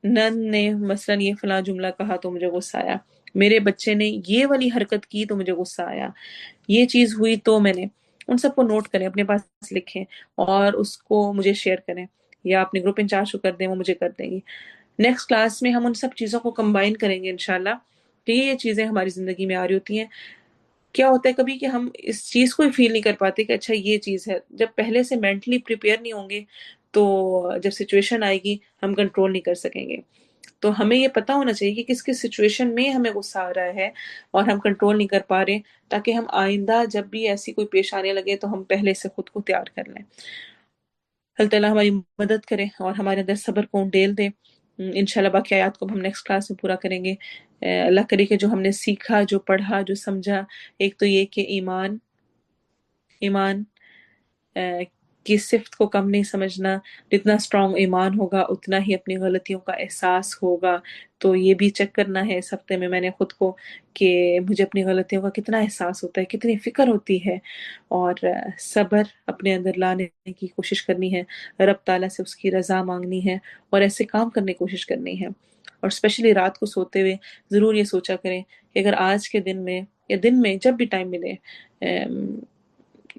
نن نے مثلاً یہ فلاں جملہ کہا تو مجھے غصہ آیا، میرے بچے نے یہ والی حرکت کی تو مجھے غصہ آیا، یہ چیز ہوئی تو میں نے. ان سب کو نوٹ کریں، اپنے پاس لکھیں اور اس کو مجھے شیئر کریں، یا اپنے گروپ انچارج کو کر دیں، وہ مجھے کر دیں گی. نیکسٹ کلاس میں ہم ان سب چیزوں کو کمبائن کریں گے انشاءاللہ کہ یہ چیزیں ہماری زندگی میں آ رہی ہوتی ہیں. کیا ہوتا ہے کبھی کہ ہم اس چیز کو ہی فیل نہیں کر پاتے کہ اچھا یہ چیز ہے. جب پہلے سے مینٹلی پریپیئر نہیں ہوں گے تو جب سچویشن آئے گی ہم کنٹرول نہیں کر سکیں گے. تو ہمیں یہ پتا ہونا چاہیے کہ کس کس سچویشن میں ہمیں غصہ آ رہا ہے اور ہم کنٹرول نہیں کر پا رہے، تاکہ ہم آئندہ جب بھی ایسی کوئی پیش آنے لگے تو ہم پہلے سے خود کو تیار کر لیں. اللہ تعالیٰ ہماری مدد کرے اور ہمارے اندر صبر کو ڈیل دے. انشاءاللہ باقی آیات کو ہم نیکسٹ کلاس میں پورا کریں گے. اللہ کرے کہ جو ہم نے سیکھا، جو پڑھا، جو سمجھا، ایک تو یہ کہ ایمان کی صفت کو کم نہیں سمجھنا. جتنا اسٹرانگ ایمان ہوگا اتنا ہی اپنی غلطیوں کا احساس ہوگا. تو یہ بھی چیک کرنا ہے اس ہفتے میں نے خود کو کہ مجھے اپنی غلطیوں کا کتنا احساس ہوتا ہے، کتنی فکر ہوتی ہے. اور صبر اپنے اندر لانے کی کوشش کرنی ہے، رب تعالیٰ سے اس کی رضا مانگنی ہے اور ایسے کام کرنے کی کوشش کرنی ہے. اور اسپیشلی رات کو سوتے ہوئے ضرور یہ سوچا کریں کہ اگر آج کے دن میں یا دن میں جب بھی ٹائم ملے،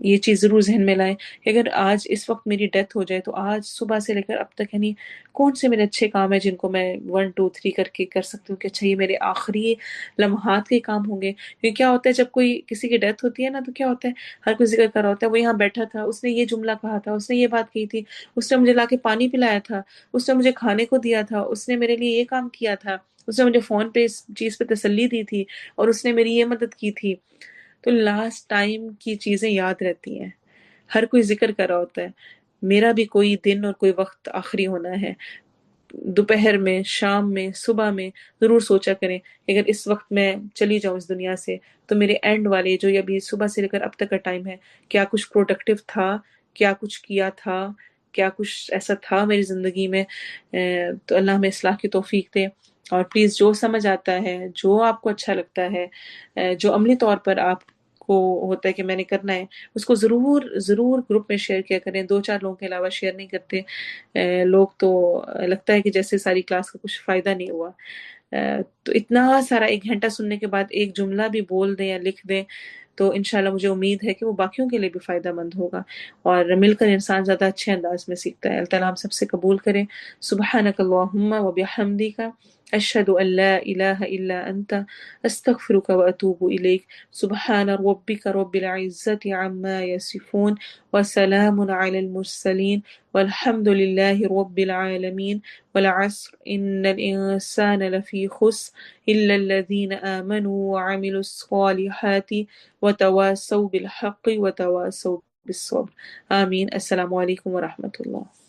یہ چیز ضرور ذہن میں لائیں کہ اگر آج اس وقت میری ڈیتھ ہو جائے تو آج صبح سے لے کر اب تک یعنی کون سے میرے اچھے کام ہیں جن کو میں 1 2 3 کر کے کر سکتی ہوں کہ اچھا یہ میرے آخری لمحات کے کام ہوں گے. کیونکہ کیا ہوتا ہے جب کوئی کسی کی ڈیتھ ہوتی ہے نا تو کیا ہوتا ہے، ہر کوئی ذکر کر رہا ہوتا ہے وہ یہاں بیٹھا تھا، اس نے یہ جملہ کہا تھا، اس نے یہ بات کہی تھی، اس نے مجھے لا کے پانی پلایا تھا، اس نے مجھے کھانے کو دیا تھا، اس نے میرے لیے یہ کام کیا تھا، اس نے مجھے فون پہ اس چیز پہ تسلی دی تھی، اور اس نے میری یہ مدد کی تھی. تو لاسٹ ٹائم کی چیزیں یاد رہتی ہیں. ہر کوئی ذکر کر رہا ہوتا ہے میرا بھی کوئی دن اور کوئی وقت آخری ہونا ہے. دوپہر میں، شام میں، صبح میں ضرور سوچا کریں کہ اگر اس وقت میں چلی جاؤں اس دنیا سے تو میرے اینڈ والے جو ابھی صبح سے لے کر اب تک کا ٹائم ہے، کیا کچھ پروڈکٹیو تھا، کیا کچھ کیا تھا، کیا کچھ ایسا تھا میری زندگی میں. تو اللہ ہمیں اصلاح کی توفیق دے. اور پلیز جو سمجھ آتا ہے، جو آپ کو اچھا لگتا ہے، جو عملی طور پر آپ کو ہوتا ہے کہ میں نے کرنا ہے، اس کو ضرور ضرور گروپ میں شیئر کیا کریں. 2 4 لوگوں کے علاوہ شیئر نہیں کرتے لوگ، تو لگتا ہے کہ جیسے ساری کلاس کا کچھ فائدہ نہیں ہوا. تو اتنا سارا 1 گھنٹہ سننے کے بعد ایک جملہ بھی بول دیں یا لکھ دیں تو انشاءاللہ مجھے امید ہے کہ وہ باقیوں کے لیے بھی فائدہ مند ہوگا، اور مل کر انسان زیادہ اچھے انداز میں سیکھتا ہے. اللہ تعالیٰ ہم سب سے قبول کرے. سبحانک اللہم و بحمدک، اشہد ان لا الہ الا انت، استغفرک و اتوب الیک. سبحان ربک رب العزت عما یصفون وسلام علی المرسلین والحمد لله رب العالمين والعصر إن الإنسان لفي خسر إلا الذين آمنوا وعملوا الصالحات وتواصوا بالحق وتواصوا بالصبر آمين. السلام علیکم ورحمۃ اللہ.